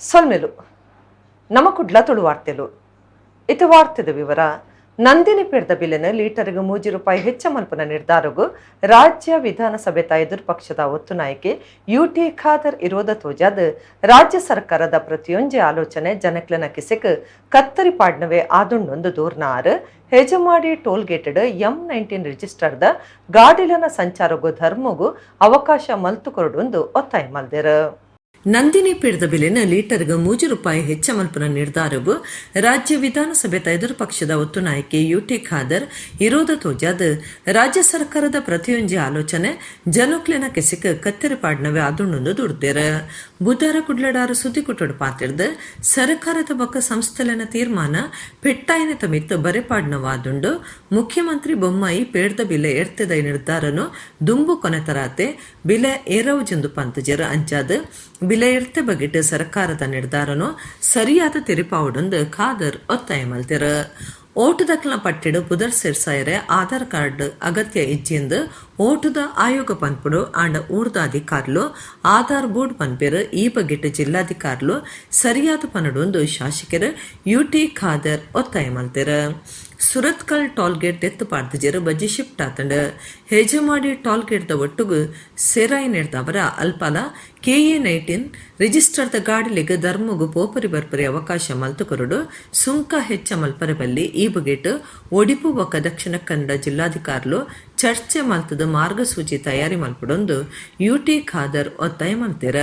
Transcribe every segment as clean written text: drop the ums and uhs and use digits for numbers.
ಸೊಲ್ಮೆಲು ನಮ್ಮ ಕುಡ್ಲ ತುಳು ವಾರ್ತೆಲು ಇತ ವಾರ್ತೆದ ವಿವರ ನಂದಿನಿ ಪೀಡದ ಬಿಲ್ಲಿನ ಲೀಟರ್ಗೆ ₹3 ಹೆಚ್ಚ ಮಲ್ಪನ ನಿರ್ಧಾರಗೂ ರಾಜ್ಯ ವಿಧಾನಸಭೆತ ಎದುರು ಪಕ್ಷದ ಒತ್ತು ನಾಯಕಿ ಯುಟಿ ಖಾದರ್ ಇರೋದ ತೋಜಾದ ರಾಜ್ಯ ಸರ್ಕಾರದ ಪ್ರತಿಯೊಂದು ಆಲೋಚನೆ ಜನಕ್ಲನ ಕಿಸೆಕ್ ಕತ್ತರಿ ಪಾಡ್ನವೇ ಆದುಂಡೊಂದು ದೂರ್ನಾರ್ ಹೆಜಮಾಡಿ ಟೋಲ್ ಗೇಟೆಡ್ M19 ರಿಜಿಸ್ಟರ್ದ ಗಾಡಿಲನ ಸಂಚಾರಗೂ ಧರ್ಮಗೂ ಅವಕಾಶ ಮಲ್ತು ಕೊರಡೊಂದು ಒತ್ತಾಯ ಮಲ್ದೆರ್. ನಂದಿನಿ ಪೀಡದ ಬೆಲೆನ ಲೀಟರ್ಗೆ ₹3 ಹೆಚ್ಚ ಮಲ್ಪನ ನಿರ್ಧಾರಗೂ ರಾಜ್ಯ ವಿಧಾನಸಭೆತ ಎದುರು ಪಕ್ಷದ ಒತ್ತು ನಾಯಕಿ ಯುಟಿ ಖಾದರ್ ಇರೋದ ತೋಜಾದ ರಾಜ್ಯ ಸರ್ಕಾರದ ಪ್ರತಿಯೊಂದು ಆಲೋಚನೆ ಜನಕ್ಲೆನ ಕೆಸಿಕ ಕತ್ತೆರೆ ಪಾಡ್ನವೇ ಆದುಂಡೊಂದು ದುಡ್ದೇರ. ಬುಧವಾರ ಕುಡ್ಲಡಾರು ಸುದ್ದಿ ಕುಟ್ಟೋಡು ಪಾತಿರ್ದ ಸರ್ಕಾರದ ಬೊಕ್ಕ ಸಂಸ್ಥೆಲನ ತೀರ್ಮಾನ ಪೆಟ್ಟಾಯಿನ ತಮಿತ್ತು ಬರೆಪಾಡ್ನವಾದುಂಡು ಮುಖ್ಯಮಂತ್ರಿ ಬೊಮ್ಮಾಯಿ ಪೇಡ್ದ ಬಿಲೆ ಎಡ್ತೆದ ನಿರ್ಧಾರನು ದುಂಬು ಕೊನೆತರಾತೆ ಬಿಲೆ ಏರವುಜೆಂದು ಪಂತಜರ ಅಂಚಾದ ಬಿಲೆ ಎಡ್ತೆ ಬಗೆಟ್ ಸರ್ಕಾರದ ನಿರ್ಧಾರನು ಸರಿಯಾದ ತಿರುಪಾವುಡೊಂದು ಖಾದರ್ ಒತ್ತಾಯ ಮಲ್ತೆರ. ಓಟು ದಕ್ಕಲ ಪಟ್ಟಿಡು ಪುದರ್ ಸೇರ್ಸಾಯರೆ ಆಧಾರ್ ಕಾರ್ಡ್ ಅಗತ್ಯ ಇಜ್ಜಿಂದು ಓಟುದ ಆಯೋಗ ಪನ್ಪುಡು ಆಂಡ ಊರ್ದ ಅಧಿಕಾರ್ಲು ಆಧಾರ್ ಬೋರ್ಡ್ ಪನ್ಪೆರು ಈ ಬಗೆಟ್ ಜಿಲ್ಲಾಧಿಕಾರ್ಲು ಸರಿಯಾದ ಪನಡೊಂದು ಶಾಸಕರು ಯುಟಿ ಖಾದರ್ ಒತ್ತಾಯ ಮಲ್ತೆರ. ಸುರತ್ಕಲ್ ಟೋಲ್ಗೇಟ್ ಎತ್ತು ಪಾಡ್ದಿಜರು ಬಜ್ಜಿ ಶಿಫ್ಟ್ ಆತಂಡ ಹೆಜಮಾಡಿ ಟೋಲ್ಗೇಟ್ದ ಒಟ್ಟುಗು ಸೇರಾಯಿ ನೆಡ್ದವರ ಅಲ್ಪಲ KA-19 ರಿಜಿಸ್ಟರ್ದ ಗಾಡಿಲಿಗೆ ಧರ್ಮಗು ಪೋಪರಿ ಬರ್ಪರಿ ಅವಕಾಶ ಮಲ್ತು ಕೊರಡು ಸುಂಕ ಹೆಚ್ಚ ಮಲ್ಪರ ಬಲ್ಲಿ ಈ ಬಗೆಟ್ ಒಡಿಪು ಬೊಕ್ಕ ದಕ್ಷಿಣ ಕನ್ನಡ ಜಿಲ್ಲಾಧಿಕಾರ್ಲು ಚರ್ಚೆ ಮಲ್ತದ ಮಾರ್ಗಸೂಚಿ ತಯಾರಿ ಮಲ್ಪಡೊಂದು ಯುಟಿ ಖಾದರ್ ಒತ್ತಾಯ ಮಲ್ತೆರ.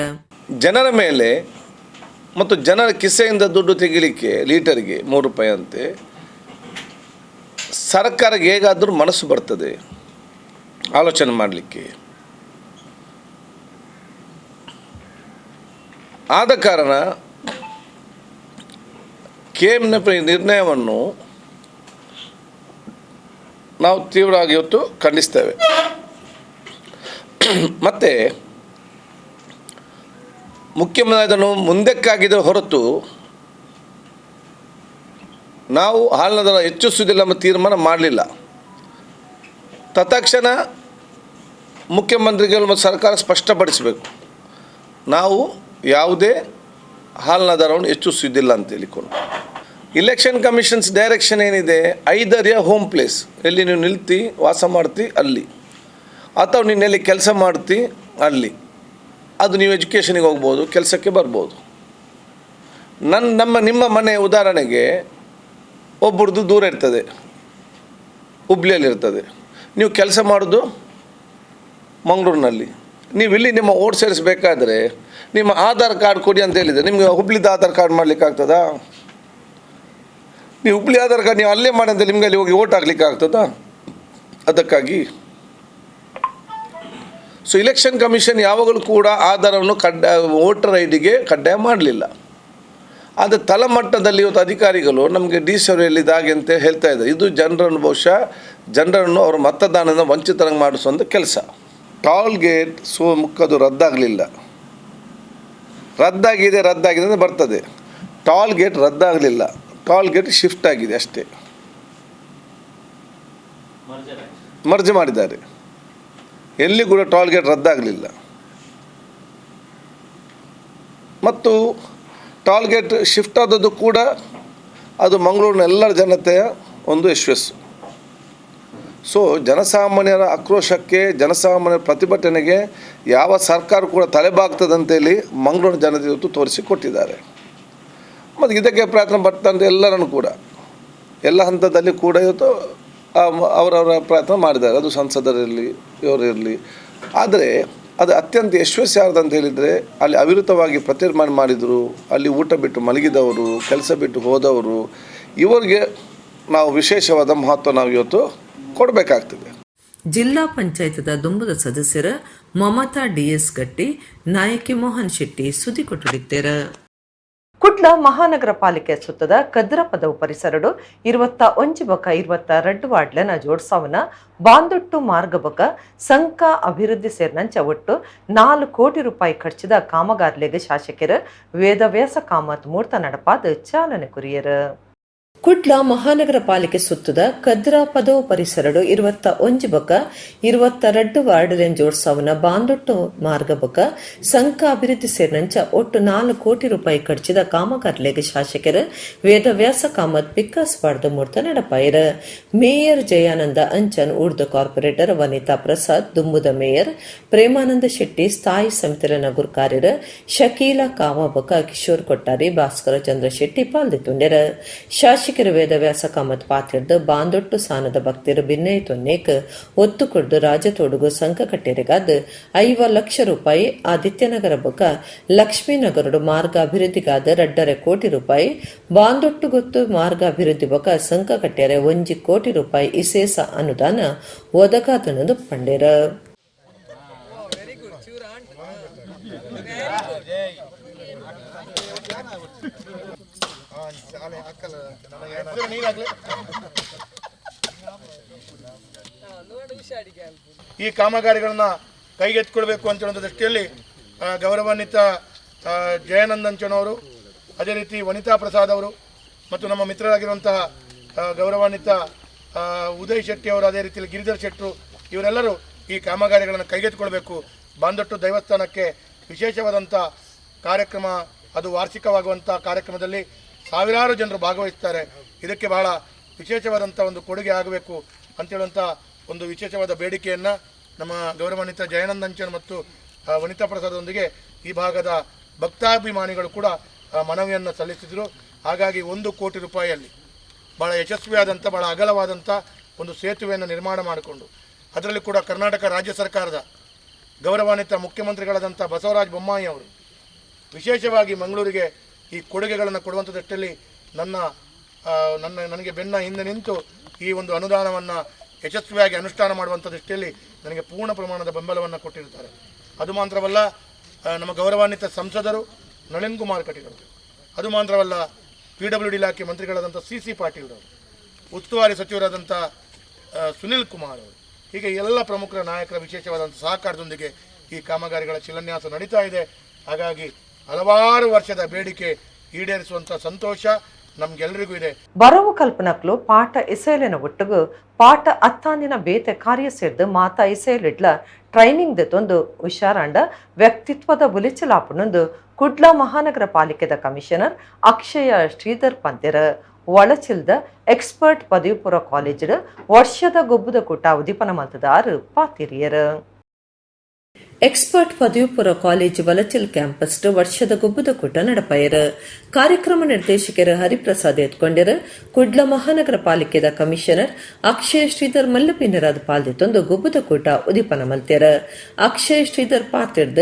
ಜನರ ಮೇಲೆ ಮತ್ತು ಜನರ ಕಿಸೆಯಿಂದ ದುಡ್ಡು ತೆಗಿಲಿಕ್ಕೆ ಲೀಟರ್ಗೆ ₹3 ಅಂತೆ ಸರ್ಕಾರಕ್ಕೆ ಹೇಗಾದರೂ ಮನಸ್ಸು ಬರ್ತದೆ ಆಲೋಚನೆ ಮಾಡಲಿಕ್ಕೆ. ಆದ ಕಾರಣ KMನ ನಿರ್ಣಯವನ್ನು ನಾವು ತೀವ್ರವಾಗಿ ಇವತ್ತು ಖಂಡಿಸ್ತೇವೆ. ಮತ್ತು ಮುಖ್ಯಮಂತ್ರಿ ಅದನ್ನು ಮುಂದಕ್ಕಾಗಿದ್ದ ಹೊರತು ನಾವು ಹಾಲಿನ ದರ ಹೆಚ್ಚಿಸುವುದಿಲ್ಲ ಎಂಬ ತೀರ್ಮಾನ ಮಾಡಲಿಲ್ಲ. ತತ್ಕ್ಷಣ ಮುಖ್ಯಮಂತ್ರಿಗಳು ಮತ್ತು ಸರ್ಕಾರ ಸ್ಪಷ್ಟಪಡಿಸಬೇಕು, ನಾವು ಯಾವುದೇ ಹಾಲಿನ ದರವನ್ನು ಹೆಚ್ಚಿಸುವುದಿಲ್ಲ ಅಂತ ಹೇಳಿಕೊಂಡು. ಇಲೆಕ್ಷನ್ ಕಮಿಷನ್ಸ್ ಡೈರೆಕ್ಷನ್ ಏನಿದೆ, ಐದರ್ ಹೋಮ್ ಪ್ಲೇಸ್ ಎಲ್ಲಿ ನೀವು ನಿಲ್ತಿ ವಾಸ ಮಾಡ್ತಿ ಅಲ್ಲಿ, ಅಥವಾ ನೀನು ಎಲ್ಲಿ ಕೆಲಸ ಮಾಡ್ತಿ ಅಲ್ಲಿ, ಅದು ನೀವು ಎಜುಕೇಷನಿಗೆ ಹೋಗ್ಬೋದು, ಕೆಲಸಕ್ಕೆ ಬರ್ಬೋದು. ನಿಮ್ಮ ಮನೆ ಉದಾಹರಣೆಗೆ ಒಬ್ಬರದ್ದು ದೂರ ಇರ್ತದೆ, ಹುಬ್ಳಿಯಲ್ಲಿರ್ತದೆ, ನೀವು ಕೆಲಸ ಮಾಡೋದು ಮಂಗಳೂರಿನಲ್ಲಿ. ನೀವು ಇಲ್ಲಿ ನಿಮ್ಮ ಓಟ್ ಸೇರಿಸಬೇಕಾದ್ರೆ ನಿಮ್ಮ ಆಧಾರ್ ಕಾರ್ಡ್ ಕೊಡಿ ಅಂತ ಹೇಳಿದರೆ ನಿಮಗೆ ಹುಬ್ಳಿದ ಆಧಾರ್ ಕಾರ್ಡ್ ಮಾಡಲಿಕ್ಕೆ ಆಗ್ತದಾ? ನೀವು ಹುಬ್ಳಿ ಆಧಾರ್ ಕಾರ್ಡ್ ನೀವು ಅಲ್ಲೇ ಮಾಡಿ ಅಂತ ನಿಮಗೆ ಅಲ್ಲಿ ಹೋಗಿ ಓಟ್ ಹಾಕ್ಲಿಕ್ಕೆ ಆಗ್ತದಾ? ಅದಕ್ಕಾಗಿ ಇಲೆಕ್ಷನ್ ಕಮಿಷನ್ ಯಾವಾಗಲೂ ಕೂಡ ಆಧಾರವನ್ನು ವೋಟರ್ ID-ಗೆ ಕಡ್ಡಾಯ ಮಾಡಲಿಲ್ಲ. ಆದರೆ ತಳಮಟ್ಟದಲ್ಲಿ ಇವತ್ತು ಅಧಿಕಾರಿಗಳು ನಮಗೆ ಡಿಸರ್ವೆಯಲ್ಲಿ ಇದಾಗೆ ಅಂತ ಹೇಳ್ತಾ ಇದ್ದಾರೆ. ಇದು ಜನರನ್ನು ಬಹುಶಃ ಜನರನ್ನು ಅವರ ಮತದಾನದ ವಂಚಿತರಂಗೆ ಮಾಡಿಸುವಂಥ ಕೆಲಸ. ಟೋಲ್ ಗೇಟ್ ಮುಖದ್ದು ರದ್ದಾಗಲಿಲ್ಲ, ರದ್ದಾಗಿದೆ ಅಂತ ಬರ್ತದೆ. ಟೋಲ್ ಗೇಟ್ ರದ್ದಾಗಲಿಲ್ಲ, ಟೋಲ್ ಗೇಟ್ ಶಿಫ್ಟ್ ಆಗಿದೆ ಅಷ್ಟೇ, ಮರ್ಜ್ ಮಾಡಿದ್ದಾರೆ. ಎಲ್ಲಿ ಕೂಡ ಟೋಲ್ ಗೇಟ್ ರದ್ದಾಗಲಿಲ್ಲ. ಮತ್ತು ಟೋಲ್ ಗೇಟ್ ಶಿಫ್ಟ್ ಆದದ್ದು ಕೂಡ ಅದು ಮಂಗಳೂರಿನ ಎಲ್ಲರ ಜನತೆಯ ಒಂದು ಯಶಸ್ಸು. ಜನಸಾಮಾನ್ಯರ ಆಕ್ರೋಶಕ್ಕೆ, ಜನಸಾಮಾನ್ಯರ ಪ್ರತಿಭಟನೆಗೆ ಯಾವ ಸರ್ಕಾರ ಕೂಡ ತಲೆಬಾಗ್ತದಂತೇಳಿ ಮಂಗಳೂರಿನ ಜನತೆ ಇವತ್ತು ತೋರಿಸಿಕೊಟ್ಟಿದ್ದಾರೆ. ಮತ್ತು ಇದಕ್ಕೆ ಪ್ರಯತ್ನ ಪಟ್ಟಂತ ಎಲ್ಲರನ್ನು ಕೂಡ ಎಲ್ಲ ಹಂತದಲ್ಲಿ ಕೂಡ ಇವತ್ತು ಅವರವರ ಪ್ರಯತ್ನ ಮಾಡಿದ್ದಾರೆ. ಅದು ಸಂಸದರಿರಲಿ, ಇವರಿರಲಿ. ಆದರೆ ಅದು ಅತ್ಯಂತ ಯಶಸ್ವಿ ಆದಂತ ಹೇಳಿದರೆ ಅಲ್ಲಿ ಅವಿರತವಾಗಿ ಪ್ರತಿರ್ಮಾನ ಮಾಡಿದರು, ಅಲ್ಲಿ ಊಟ ಬಿಟ್ಟು ಮಲಗಿದವರು, ಕೆಲಸ ಬಿಟ್ಟು ಹೋದವರು, ಇವರಿಗೆ ನಾವು ವಿಶೇಷವಾದ ಮಹತ್ವ ನಾವು ಇವತ್ತು ಕೊಡಬೇಕಾಗ್ತದೆ. ಜಿಲ್ಲಾ ಪಂಚಾಯತದ ದುಂಬುದ ಸದಸ್ಯರ ಮಮತಾ DS ಗಟ್ಟಿ, ನಾಯಕಿ ಮೋಹನ್ ಶೆಟ್ಟಿ ಸುದ್ದಿ ಕೊಟ್ಟಿದ್ದಾರೆ. ಕುಡ್ಲ ಮಹಾನಗರ ಪಾಲಿಕೆ ಸುತ್ತದ ಕದ್ರಪದ ಪರಿಸರಡು 21-22 ವಾರ್ಡ್ಲನ ಜೋಡ್ಸಾವನ ಬಾಂದೊಟ್ಟು ಮಾರ್ಗ ಬೊಕ ಸಂಕ ಅಭಿವೃದ್ಧಿ ಸೇರಿನಂಚ ಒಟ್ಟು ₹4 ಕೋಟಿ ಖರ್ಚಿದ ಕಾಮಗಾರ್ಲೆಗೆ ಶಾಸಕರು ವೇದವ್ಯಾಸ ಕಾಮತ್ ಮೂರ್ತ ನಡಪಾದ ಚಾಲನೆ ಕುರಿಯರು. ಕುಡ್ಲ ಮಹಾನಗರ ಪಾಲಿಕೆ ಸುತ್ತದ ಕದ್ರಾ ಪದವು ಪರಿಸರಡು 21 ಬೊಕ 22 ವಾರ್ಡ್ಲೆನ್ ಜೋಡ್ಸಾವನ ಬಾಂದೊಟ್ಟು ಮಾರ್ಗ ಬೊಕ ಸಂಕ ಅಭಿವೃದ್ಧಿ ಸೇರಿನಂಚ ಒಟ್ಟು 4 ಕೋಟಿ ರೂಪಾಯಿ ಖರ್ಚಿದ ಕಾಮಗಾರಿಲೆಗೆ ಶಾಸಕರು ವೇದವ್ಯಾಸ ಕಾಮತ್ ಪಿಕ್ಕಾಸ್ ಪಾಡ್ದ ಮೂರ್ತ ನಡಪಾಯಿರ ಮೇಯರ್ ಜಯಾನಂದ ಅಂಚನ್ ಊರ್ದ ಕಾರ್ಪೊರೇಟರ್ ವನಿತಾ ಪ್ರಸಾದ್ ದುಮ್ಮುದ ಮೇಯರ್ ಪ್ರೇಮಾನಂದ ಶೆಟ್ಟಿ ಸ್ಥಾಯಿ ಸಮಿತಿಯ ನಗುರ್ ಕಾರ್ಯರ ಶಕೀಲಾ ಕಾವಾ ಬೊಕ ಕಿಶೋರ್ ಕೊಟ್ಟಾರಿ ಭಾಸ್ಕರ ಚಂದ್ರ ಶೆಟ್ಟಿ ಪಾಲ್ದಿತ್ತುಂಡೆರ ಶಾಸಕ ವೇದವ್ಯಾಸ ಕಾಮತ್ ಪಾತಿರ್ದು ಬಾಂದೊಟ್ಟು ಸಾನದ ಭಕ್ತಿರು ಭಿನ್ನೈ ತೊನ್ನೇಕ್ ಒತ್ತು ಕೊಡ್ದು ರಾಜತೋಡುಗು ಸಂಕ ಕಟ್ಟೆರೆಗಾದ 5 ಲಕ್ಷ ರೂಪಾಯಿ ಆದಿತ್ಯನಗರ ಬೊಕ ಲಕ್ಷ್ಮೀನಗರಡು ಮಾರ್ಗ ಅಭಿವೃದ್ಧಿಗಾದ 2.5 ಕೋಟಿ ರೂಪಾಯಿ ಬಾಂದೊಟ್ಟು ಗೊತ್ತು ಮಾರ್ಗ ಅಭಿವೃದ್ಧಿ ಬೊಕ ಸಂಕ ಕಟ್ಟೆರೆ 1 ಕೋಟಿ ರೂಪಾಯಿ ವಿಶೇಷ ಅನುದಾನ ಒದಗಾದನದು ಪಂಡೇರ. ಈ ಕಾಮಗಾರಿಗಳನ್ನ ಕೈಗೆತ್ತಿಕೊಳ್ಬೇಕು ಅಂತ ಹೇಳೋ ದೃಷ್ಟಿಯಲ್ಲಿ ಗೌರವಾನ್ವಿತ ಜಯಾನಂದಂಚನವರು, ಅದೇ ರೀತಿ ವನಿತಾ ಪ್ರಸಾದ್ ಅವರು ಮತ್ತು ನಮ್ಮ ಮಿತ್ರರಾಗಿರುವಂತಹ ಗೌರವಾನ್ವಿತ ಉದಯ್ ಶೆಟ್ಟಿ ಅವರು, ಅದೇ ರೀತಿಯಲ್ಲಿ ಗಿರಿಧರ್ ಶೆಟ್ಟರು, ಇವರೆಲ್ಲರೂ ಈ ಕಾಮಗಾರಿಗಳನ್ನು ಕೈಗೆತ್ತಿಕೊಳ್ಬೇಕು. ಬಾಂದೊಟ್ಟು ದೇವಸ್ಥಾನಕ್ಕೆ ವಿಶೇಷವಾದಂಥ ಕಾರ್ಯಕ್ರಮ, ಅದು ವಾರ್ಷಿಕವಾಗುವಂಥ ಕಾರ್ಯಕ್ರಮದಲ್ಲಿ ಸಾವಿರಾರು ಜನರು ಭಾಗವಹಿಸ್ತಾರೆ. ಇದಕ್ಕೆ ಬಹಳ ವಿಶೇಷವಾದಂಥ ಒಂದು ಕೊಡುಗೆ ಆಗಬೇಕು ಅಂತೇಳುವಂಥ ಒಂದು ವಿಶೇಷವಾದ ಬೇಡಿಕೆಯನ್ನು ನಮ್ಮ ಗೌರವಾನ್ವಿತ ಜಯಾನಂದಂಚನ್ ಮತ್ತು ವನಿತಾ ಪ್ರಸಾದೊಂದಿಗೆ ಈ ಭಾಗದ ಭಕ್ತಾಭಿಮಾನಿಗಳು ಕೂಡ ಮನವಿಯನ್ನು ಸಲ್ಲಿಸಿದರು. ಹಾಗಾಗಿ 1 ಕೋಟಿ ರೂಪಾಯಿಯಲ್ಲಿ ಭಾಳ ಯಶಸ್ವಿಯಾದಂಥ, ಭಾಳ ಅಗಲವಾದಂಥ ಒಂದು ಸೇತುವೆಯನ್ನು ನಿರ್ಮಾಣ ಮಾಡಿಕೊಂಡು, ಅದರಲ್ಲಿ ಕೂಡ ಕರ್ನಾಟಕ ರಾಜ್ಯ ಸರ್ಕಾರದ ಗೌರವಾನ್ವಿತ ಮುಖ್ಯಮಂತ್ರಿಗಳಾದಂಥ ಬಸವರಾಜ ಬೊಮ್ಮಾಯಿ ಅವರು ವಿಶೇಷವಾಗಿ ಮಂಗಳೂರಿಗೆ ಈ ಕೊಡುಗೆಗಳನ್ನು ಕೊಡುವಂಥ ದೃಷ್ಟಿಯಲ್ಲಿ ನನಗೆ ಬೆನ್ನ ಹಿಂದೆ ನಿಂತು ಈ ಒಂದು ಅನುದಾನವನ್ನು ಯಶಸ್ವಿಯಾಗಿ ಅನುಷ್ಠಾನ ಮಾಡುವಂಥ ದೃಷ್ಟಿಯಲ್ಲಿ ನನಗೆ ಪೂರ್ಣ ಪ್ರಮಾಣದ ಬೆಂಬಲವನ್ನು ಕೊಟ್ಟಿರ್ತಾರೆ. ಅದು ಮಾತ್ರವಲ್ಲ, ನಮ್ಮ ಗೌರವಾನ್ವಿತ ಸಂಸದರು ನಳಿನ್ ಕುಮಾರ್ ಕಟೀಲ್, ಅದು ಮಾತ್ರವಲ್ಲ PWD ಇಲಾಖೆ ಮಂತ್ರಿಗಳಾದಂಥ CC ಪಾಟೀಲ್ ಅವರು, ಉಸ್ತುವಾರಿ ಸಚಿವರಾದಂಥ ಸುನಿಲ್ ಕುಮಾರ್ ಅವರು, ಹೀಗೆ ಎಲ್ಲ ಪ್ರಮುಖ ನಾಯಕರ ವಿಶೇಷವಾದಂಥ ಸಹಕಾರದೊಂದಿಗೆ ಈ ಕಾಮಗಾರಿಗಳ ಶಿಲಾನ್ಯಾಸ ನಡೀತಾ ಇದೆ. ಹಾಗಾಗಿ ಹಲವಾರು ವರ್ಷದ ಬೇಡಿಕೆ ಈಡೇರಿಸುವಂಥ ಸಂತೋಷ ನಮ್ಗೆಲ್ಲರಿಗೂ ಇದೆ. ಬರವು ಕಲ್ಪನಕ್ಲು ಪಾಠ ಇಸೇಲಿನ ಒಟ್ಟುಗು ಪಾಠ ಅತ್ತಾಂದಿನ ಬೇತೆ ಕಾರ್ಯ ಸೇರ್ದು ಮಾತಾ ಇಸೇಲಿಡ್ಲ ಟ್ರೈನಿಂಗ್ ದೊಂದು ಹುಷಾರಾಂಡ ವ್ಯಕ್ತಿತ್ವದ ಬುಲಿಚಲಾಪನೊಂದು ಕುಡ್ಲ ಮಹಾನಗರ ಪಾಲಿಕೆದ ಕಮಿಷನರ್ ಅಕ್ಷಯ ಶ್ರೀಧರ್ ಪಂತೆರ ಒಳಚಿಲ್ದ ಎಕ್ಸ್ಪರ್ಟ್ ಪದವಿ ಪೂರ್ವ ಕಾಲೇಜ್ ವರ್ಷದ ಗೊಬ್ಬುದ ಕೂಟ ಉದಿಪನ ಮತದಾರ ಪಾತಿರಿಯರ ಎಕ್ಸ್ಪರ್ಟ್ ಪದವಿ ಪೂರ್ವ ಕಾಲೇಜ್ ವಲಚಿಲ್ ಕ್ಯಾಂಪಸ್ ವರ್ಷದ ಗೊಬ್ಬುದ ಕೂಟ ನಡಪಾಯರ ಕಾರ್ಯಕ್ರಮ ನಿರ್ದೇಶಕರ ಹರಿಪ್ರಸಾದ್ ಎತ್ಕೊಂಡರ ಕುಡ್ಲ ಮಹಾನಗರ ಪಾಲಿಕೆದ ಕಮಿಷನರ್ ಅಕ್ಷಯ ಶ್ರೀಧರ್ ಮಲ್ಲಪಿನರಾದ ಪಾಲ್ದಿತ್ತೊಂದು ಗೊಬ್ಬುದ ಕೂಟ ಉದಿಪನ ಮಲ್ತ್ಯರ ಅಕ್ಷಯ ಶ್ರೀಧರ್ ಪಾತಿರ್ದ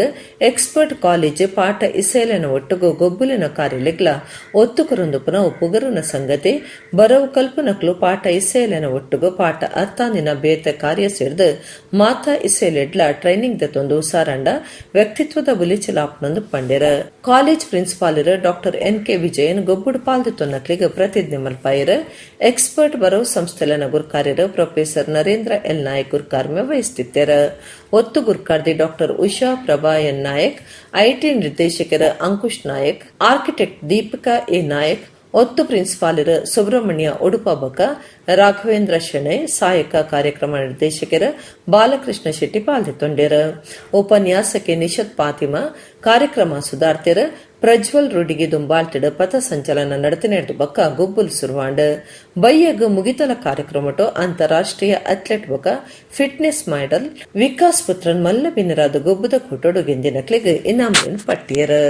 ಎಕ್ಸ್ಪರ್ಟ್ ಕಾಲೇಜ್ ಪಾಠ ಇಸೇಲನ ಒಟ್ಟುಗು ಗೊಬ್ಬುಲಿನ ಕಾರ್ಯಲೆಗ್ಲ ಒತ್ತುಕರೊಂದುಪನ ಒಪ್ಪುಗರುನ ಸಂಗತಿ ಬರವು ಕಲ್ಪನಕ್ಲು ಪಾಠ ಇಸೇಲನ ಒಟ್ಟುಗು ಪಾಠ ಅತ್ತಾಂದಿನ ಬೇತ ಕಾರ್ಯ ಸೇರ್ದು ಮಾತಾ ಇಸೇಲೆಡ್ಲ ಟ್ರೈನಿಂಗ್ ದೊಂದು ಉಸಾರಂಡ ವ್ಯಕ್ತಿತ್ವದ ಬುಲಿಚಲಾಪನೊಂದು ಪಂಡ್ಯರ ಕಾಲೇಜ್ ಪ್ರಿನ್ಸಿಪಾಲರ್ ಡಾಕ್ಟರ್ NK ವಿಜಯನ್ ಗೊಬ್ಬುಡು ಪಾಲ್ದಿತ್ತೊನ್ನಕ್ಲಿಗೆ ಪ್ರತಿಜ್ಞೆ ಮಲ್ಪಾಯರ ಎಕ್ಸ್ಪರ್ಟ್ ಬರವು ಸಂಸ್ಥೆಲ ಗುರ್ಕಾರ್ಯರ ಪ್ರೊಫೆಸರ್ ನರೇಂದ್ರ L ನಾಯಕ್ ಗುರ್ಕಾರ್ಮೆ ವಹಿಸ್ತಿತ್ತರ ಒತ್ತು ಗುರ್ಕಾರ್ದಿ doctor Usha Prabha N Nayak, IT ನಿರ್ದೇಶಕರ ಅಂಕುಶ್ ನಾಯಕ್, ಆರ್ಕಿಟೆಕ್ಟ್ ದೀಪಿಕಾ A ನಾಯಕ್, ಒತ್ತು ಪ್ರಿನ್ಸಿಪಾಲರ್ ಸುಬ್ರಹ್ಮಣ್ಯ ಉಡುಪಬಕ, ರಾಘವೇಂದ್ರ ಶೆಣೆ, ಸಹಾಯಕ ಕಾರ್ಯಕ್ರಮ ನಿರ್ದೇಶಕರ ಬಾಲಕೃಷ್ಣ ಶೆಟ್ಟಿ ಪಾಲ್ದಿತ್ತೊಂಡ್ಯರ ಉಪನ್ಯಾಸಕ್ಕೆ ನಿಶತ್ ಫಾತಿಮಾ, ಕಾರ್ಯಕ್ರಮ ಸುಧಾರ್ತಿರ ಪ್ರಜ್ವಲ್ ರುಡಿಗೆ ದುಂಬಾಲ್ತಿಡ ಪಥ ಸಂಚಲನ ನಡತಿನೆಡ್ದು ಬಕ್ಕ ಗುಬ್ಬುಲ್ ಸುರ್ವಾಂಡ್ ಬೈಯಗ್ ಮುಗಿತಲ ಕಾರ್ಯಕ್ರಮಟೋ ಅಂತಾರಾಷ್ಟ್ರೀಯ ಅಥ್ಲೆಟ್ ಬಕ ಫಿಟ್ನೆಸ್ ಮಾಡೆಲ್ ವಿಕಾಸ್ ಪುತ್ರನ್ ಮಲ್ಲ ಬಿನ್ನರಾದ ಗುಬ್ಬುದ ಕೂಟೋಡು ಗೆಂದಿನಕ್ಲಿಗೆ ಇನಾಮಿನ ಪಟ್ಟಿಯರ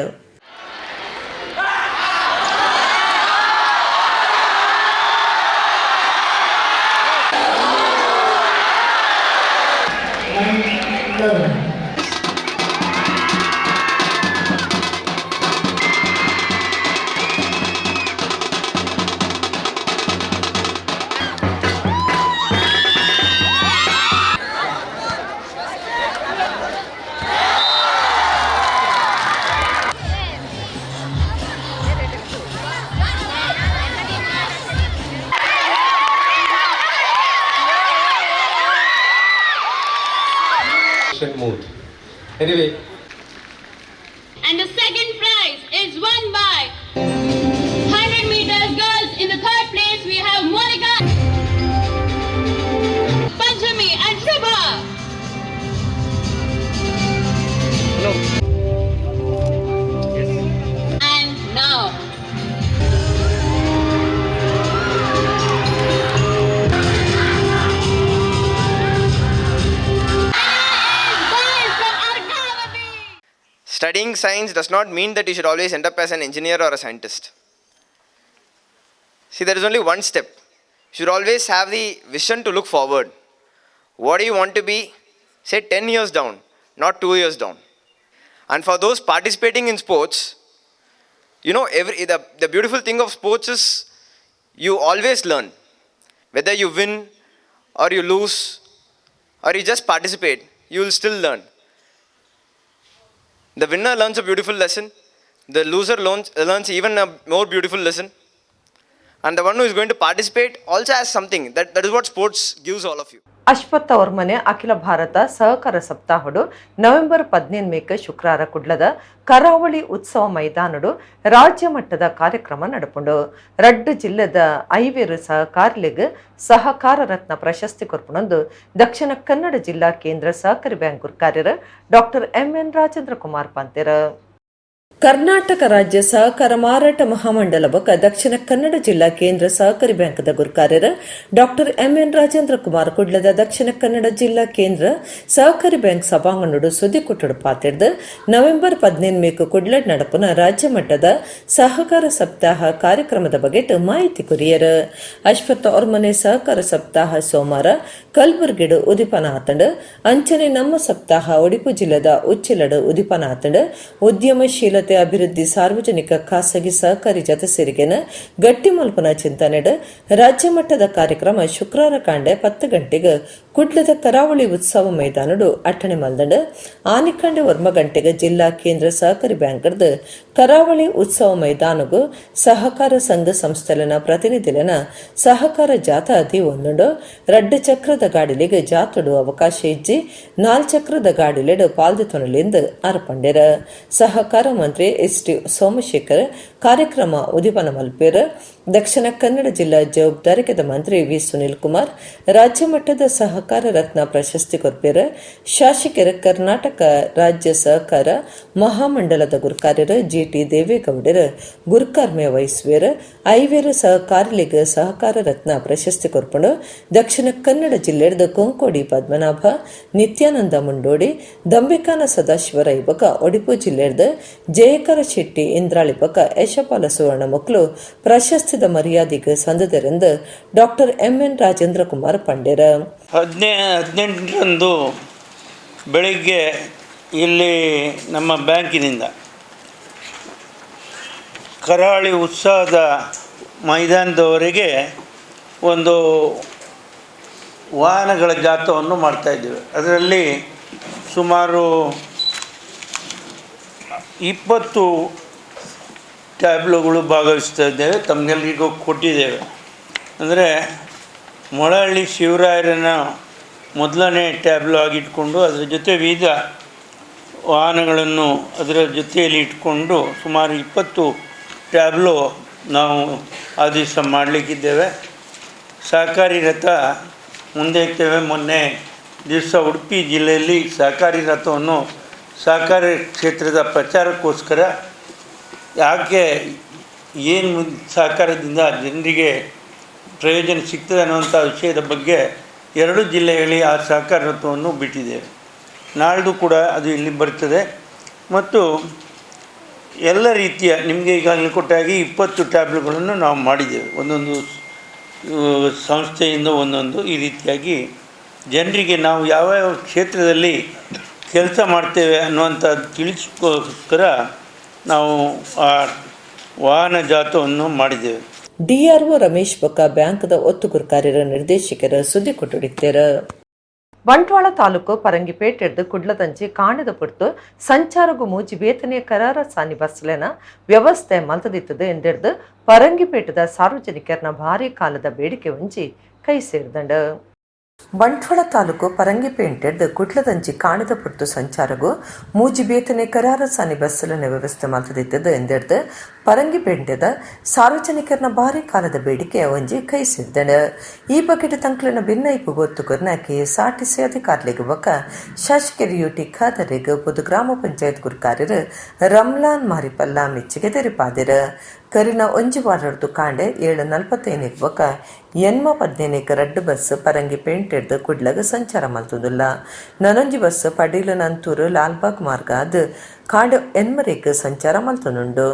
mood. Anyway. And the second prize is won by 100 meters girls. In the third place we studying science does not mean that you should always end up as an engineer or a scientist. See, there is only one step. You should always have the vision to look forward. What do you want to be? Say 10 years down, not 2 years down. And for those participating in sports, you know, the beautiful thing of sports is you always learn. Whether you win or you lose or you just participate, you will still learn. The winner learns a beautiful lesson. The loser learns even a more beautiful lesson. And the one who is going to participate also has something. That is what sports gives all of you. ಅಶ್ವತ್ಥ ಅವ್ರ ಮನೆ ಅಖಿಲ ಭಾರತ ಸಹಕಾರ ಸಪ್ತಾಹಡು November 15 ಶುಕ್ರವಾರ ಕುಡ್ಲದ ಕರಾವಳಿ ಉತ್ಸವ ಮೈದಾನಡು ರಾಜ್ಯ ಮಟ್ಟದ ಕಾರ್ಯಕ್ರಮ ನಡಪುಂಡು. ರಡ್ಡು ಜಿಲ್ಲೆದ 5 ಸಹಕಾರ್ಲಿಗ್ ಸಹಕಾರ ರತ್ನ ಪ್ರಶಸ್ತಿ ಕೊರ್ಪುನೊಂದು ದಕ್ಷಿಣ ಕನ್ನಡ ಜಿಲ್ಲಾ ಕೇಂದ್ರ ಸಹಕಾರಿ ಬ್ಯಾಂಕ್ ಕಾರ್ಯರ ಡಾಕ್ಟರ್ MN ರಾಜೇಂದ್ರ ಕುಮಾರ್ ಪಂತೆರ. ಕರ್ನಾಟಕ ರಾಜ್ಯ ಸಹಕಾರ ಮಾರಾಟ ಮಹಾಮಂಡಲ ಬಕ ದಕ್ಷಿಣ ಕನ್ನಡ ಜಿಲ್ಲಾ ಕೇಂದ್ರ ಸಹಕಾರಿ ಬ್ಯಾಂಕ್ದ ಗುರುಕಾರ್ಯರ ಡಾಕ್ಟರ್ MN ರಾಜೇಂದ್ರ ಕುಮಾರ್ ಕುಡ್ಲದ ದಕ್ಷಿಣ ಕನ್ನಡ ಜಿಲ್ಲಾ ಕೇಂದ್ರ ಸಹಕಾರಿ ಬ್ಯಾಂಕ್ ಸಭಾಂಗಣಡು ಸುದ್ದಿ ಕೊಟ್ಟಡು ಪಾತಿಡ್ದು ನವೆಂಬರ್ 15 ಕುಡ್ಲಡ್ ನಡಪುನ ರಾಜ್ಯ ಮಟ್ಟದ ಸಹಕಾರ ಸಪ್ತಾಹ ಕಾರ್ಯಕ್ರಮದ ಬಗೆಟ್ ಮಾಹಿತಿ ಕುರಿಯರು. ಅಶ್ವತ್ಥ ಅವ್ರ ಮನೆ ಸಹಕಾರ ಸಪ್ತಾಹ ಸೋಮವಾರ ಕಲಬುರಗಿಡು ಉದಿಪನ ಆತಂಡು ಅಂಚನೆ ನಮ್ಮ ಸಪ್ತಾಹ ಉಡುಪಿ ಜಿಲ್ಲೆದ ಉಚ್ಚಿಲಡು ಉದಿಪನ ಆತಂಡು ಉದ್ಯಮಶೀಲತೆ ಅಭಿವೃದ್ಧಿ ಸಾರ್ವಜನಿಕ ಖಾಸಗಿ ಸಹಕಾರಿ ಜತೆ ಸೇರಿಕೆನ ಗಟ್ಟಿ ಮಲ್ಪನ ಚಿಂತನೆಡ್ ರಾಜ್ಯ ಮಟ್ಟದ ಕಾರ್ಯಕ್ರಮ ಶುಕ್ರವಾರ ಕಾಂಡೆ 10 ಗಂಟೆಗೆ ಕುಡ್ಲದ ಕರಾವಳಿ ಉತ್ಸವ ಮೈದಾನಡು ಅಟ್ಟಣೆ ಮಲ್ದಂಡು ಆನಿಕಂಡೆ 1 ಗಂಟೆಗೆ ಜಿಲ್ಲಾ ಕೇಂದ್ರ ಸಹಕಾರಿ ಬ್ಯಾಂಕ್ದ ಕರಾವಳಿ ಉತ್ಸವ ಮೈದಾನಗೂ ಸಹಕಾರ ಸಂಘ ಸಂಸ್ಥೆಲನ ಪ್ರತಿನಿಧಿಲನ ಸಹಕಾರ ಜಾಥಾ ಅದಿ ಒಂದುಂಡು ರಡ್ಡು ಚಕ್ರದ ಗಾಡಿಲಿಗೆ ಜಾತಡು ಅವಕಾಶ ಇಜ್ಜಿ 4 ಚಕ್ರದ ಗಾಡಿಲೆಡು ಪಾಲ್ದಿತೊನಲಿಂದ ಅರ್ಪಂಡೆರ. ಸಹಕಾರ ಮಂತ್ರಿ ST ಸೋಮಶೇಖರ್ ಕಾರ್ಯಕ್ರಮ ಉದಿಪನ ಮಲ್ಪೇರ. ದಕ್ಷಿಣ ಕನ್ನಡ ಜಿಲ್ಲಾ ಜವಾಬ್ದಾರಿಕೆದ ಮಂತ್ರಿ V ಸುನಿಲ್ ಕುಮಾರ್ ರಾಜ್ಯ ಮಟ್ಟದ ಸಹಕಾರ ರತ್ನ ಪ್ರಶಸ್ತಿ ಕೊರ್ಪೇರ. ಶಾಸಕರ ಕರ್ನಾಟಕ ರಾಜ್ಯ ಸಹಕಾರ ಮಹಾಮಂಡಲದ ಗುರುಕಾರ್ಯರ GT ದೇವೇಗೌಡರ ಗುರುಕಾರ್ಮೆ ವಹಿಸುವೇರ. 5 ಸಹಕಾರಿಲಿಗ ಸಹಕಾರ ರತ್ನ ಪ್ರಶಸ್ತಿ ಕೊರ್ಪುಂಡು ದಕ್ಷಿಣ ಕನ್ನಡ ಜಿಲ್ಲೆದ ಕೊಂಕೋಡಿ ಪದ್ಮನಾಭ, ನಿತ್ಯಾನಂದ ಮುಂಡೋಡಿ, ದಂಬಿಕಾನ ಸದಾಶಿವರ ಇಬಕ ಉಡುಪಿ ಜಿಲ್ಲೆದ ಜಯಕರ ಶೆಟ್ಟಿ ಇಂದ್ರಾಳಿ ಬಕ ಯಶಪಾಲ ಸುವರ್ಣ ಮಕ್ಕಳು ಪ್ರಶಸ್ತಿದ ಮರ್ಯಾದೆಗೆ ಸಂದದರೆಂದು ಡಾಕ್ಟರ್ MN ರಾಜೇಂದ್ರ ಕುಮಾರ್ ಪಂಡೆರ. 18ರಂದು ಬೆಳಿಗ್ಗೆ ಇಲ್ಲಿ ನಮ್ಮ ಬ್ಯಾಂಕಿನಿಂದ ಕರಾವಳಿ ಉತ್ಸವದ ಮೈದಾನದವರೆಗೆ ಒಂದು ವಾಹನಗಳ ಜಾಥವನ್ನು ಮಾಡ್ತಾಯಿದ್ದೇವೆ. ಅದರಲ್ಲಿ ಸುಮಾರು 20 ಟ್ಯಾಬ್ಲೋಗಳು ಭಾಗವಹಿಸ್ತಾ ಇದ್ದೇವೆ. ತಮಗೆಲ್ಲರಿಗೂ ಕೊಟ್ಟಿದ್ದೇವೆ. ಅಂದರೆ ಮೊಳಹಳ್ಳಿ ಶಿವರಾಯರನ್ನ ಮೊದಲನೇ ಟ್ಯಾಬ್ಲೋ ಆಗಿಟ್ಕೊಂಡು ಅದರ ಜೊತೆ ವಿವಿಧ ವಾಹನಗಳನ್ನು ಅದರ ಜೊತೆಯಲ್ಲಿ ಇಟ್ಕೊಂಡು ಸುಮಾರು 20 ಟ್ಯಾಬ್ಲೋ ನಾವು ಆ ದಿವಸ ಮಾಡಲಿಕ್ಕಿದ್ದೇವೆ. ಸಹಕಾರಿ ರಥ ಮುಂದೆ ಇರ್ತೇವೆ. ಮೊನ್ನೆ ದಿವಸ ಉಡುಪಿ ಜಿಲ್ಲೆಯಲ್ಲಿ ಸಹಕಾರಿ ರಥವನ್ನು ಸಹಕಾರಿ ಕ್ಷೇತ್ರದ ಪ್ರಚಾರಕ್ಕೋಸ್ಕರ ಯಾಕೆ ಏನು ಸಹಕಾರದಿಂದ ಜನರಿಗೆ ಪ್ರಯೋಜನ ಸಿಗ್ತದೆ ಅನ್ನುವಂಥ ವಿಷಯದ ಬಗ್ಗೆ 2 ಜಿಲ್ಲೆಗಳಲ್ಲಿ ಆ ಸಹಕಾರ ರಥವನ್ನು ಬಿಟ್ಟಿದ್ದೇವೆ. ನಾಳ್ದು ಕೂಡ ಅದು ಇಲ್ಲಿ ಬರ್ತದೆ. ಮತ್ತು ಎಲ್ಲ ರೀತಿಯ ನಿಮಗೆ ಈಗಾಗಲೇ ಕೊಟ್ಟಾಗಿ 20 ಟ್ಯಾಬ್ಲೆಟ್ಗಳನ್ನು ನಾವು ಮಾಡಿದ್ದೇವೆ. ಒಂದೊಂದು ಸಂಸ್ಥೆಯಿಂದ ಒಂದೊಂದು ಈ ರೀತಿಯಾಗಿ ಜನರಿಗೆ ನಾವು ಯಾವ್ಯಾವ ಕ್ಷೇತ್ರದಲ್ಲಿ ಕೆಲಸ ಮಾಡ್ತೇವೆ ಅನ್ನುವಂಥದ್ದು ತಿಳಿಸ್ಕೋಸ್ಕರ ನಾವು ಆ ವಾಹನ ಜಾಥವನ್ನು ಮಾಡಿದ್ದೇವೆ. DRO ರಮೇಶ್ ಬಕ ಬ್ಯಾಂಕ್ದ ಒತ್ತುಗುರು ಕಾರ್ಯರ ನಿರ್ದೇಶಕರ ಸುದ್ದಿ ಕೊಟ್ಟುಡಿದ್ದೇರ. ಬಂಟ್ವಾಳ ತಾಲೂಕು ಪರಂಗಿಪೇಟೆಡ್ದು ಕುಡ್ಲದಂಚಿ ಕಾಣದ ಪುರ್ತು ಸಂಚಾರಗು ಮೂಜಿ ಬೇತನೆಯ ಕರಾರ ಸಾನಿ ಬಸ್ಲೆನ ವ್ಯವಸ್ಥೆ ಮಲ್ತದಿತ್ತದು ಎಂದಿಡ್ದು ಪರಂಗಿಪೇಟದ ಸಾರ್ವಜನಿಕರನ ಭಾರಿ ಕಾಲದ ಬೇಡಿಕೆ ಒಂಜಿ ಕೈ ಸೇರಿದಂಡು. ಬಂಟ್ವಾಳ ತಾಲೂಕು ಪರಂಗಿಪೇಟೆಡ್ದು ಕುಡ್ಲದಂಚಿ ಕಾಣದ ಪುರ್ತು ಸಂಚಾರಗು ಮೂಜಿ ಬೇತನೆ ಕರಾರ ಸಾನಿ ಬಸ್ಸಲನ ವ್ಯವಸ್ಥೆ ಮಲ್ತದಿತ್ತದು ಎಂದಿಡ್ದು ಪರಂಗಿಪೇಟೆದ ಸಾರ್ವಜನಿಕರನ ಭಾರಿ ಕಾಲದ ಬೇಡಿಕೆ ಒಂಜಿ ಕೈ ಸೇರಿದಂಡು. ಈ ಬಗ್ಗೆ ತಂಕ್ಲಿನ ಭಿನ್ನೈಪು ಗೊತ್ತುಕರ್ನ KSRTC ಅಧಿಕಾರಿಗಳಿಗೆ ಬಕ ಶಾಸಕರು UT ಖಾದರಿಗೆ ಪುದು ಗ್ರಾಮ ಪಂಚಾಯತ್ ಗುರುಕಾರ್ಯರು ರಮ್ಲಾನ್ ಮಾರಿಪಲ್ಲ ಮೆಚ್ಚುಗೆ ತೆರಿಪಾದಿರು. ಕರಿನ ಒಂಜಿ ವಾರಡ್ದು ಕಾಂಡೆ 7:45 ಬೊಕ 8:15 ರಡ್ಡು ಬಸ್ ಪರಂಗಿ ಪೇಂಟ್ ಹಿಡ್ದು ಕುಡ್ಲಗ್ ಸಂಚಾರ ಮಲ್ತುದಿಲ್ಲ. ನನೊಂಜಿ ಬಸ್ ಪಡೀಲು ನಂತೂರು ಲಾಲ್ಬಾಗ್ ಮಾರ್ಗ ಅದು ಕಾಂಡೆ 8:00 ಸಂಚಾರ ಮಲ್ತುನುಂಡು.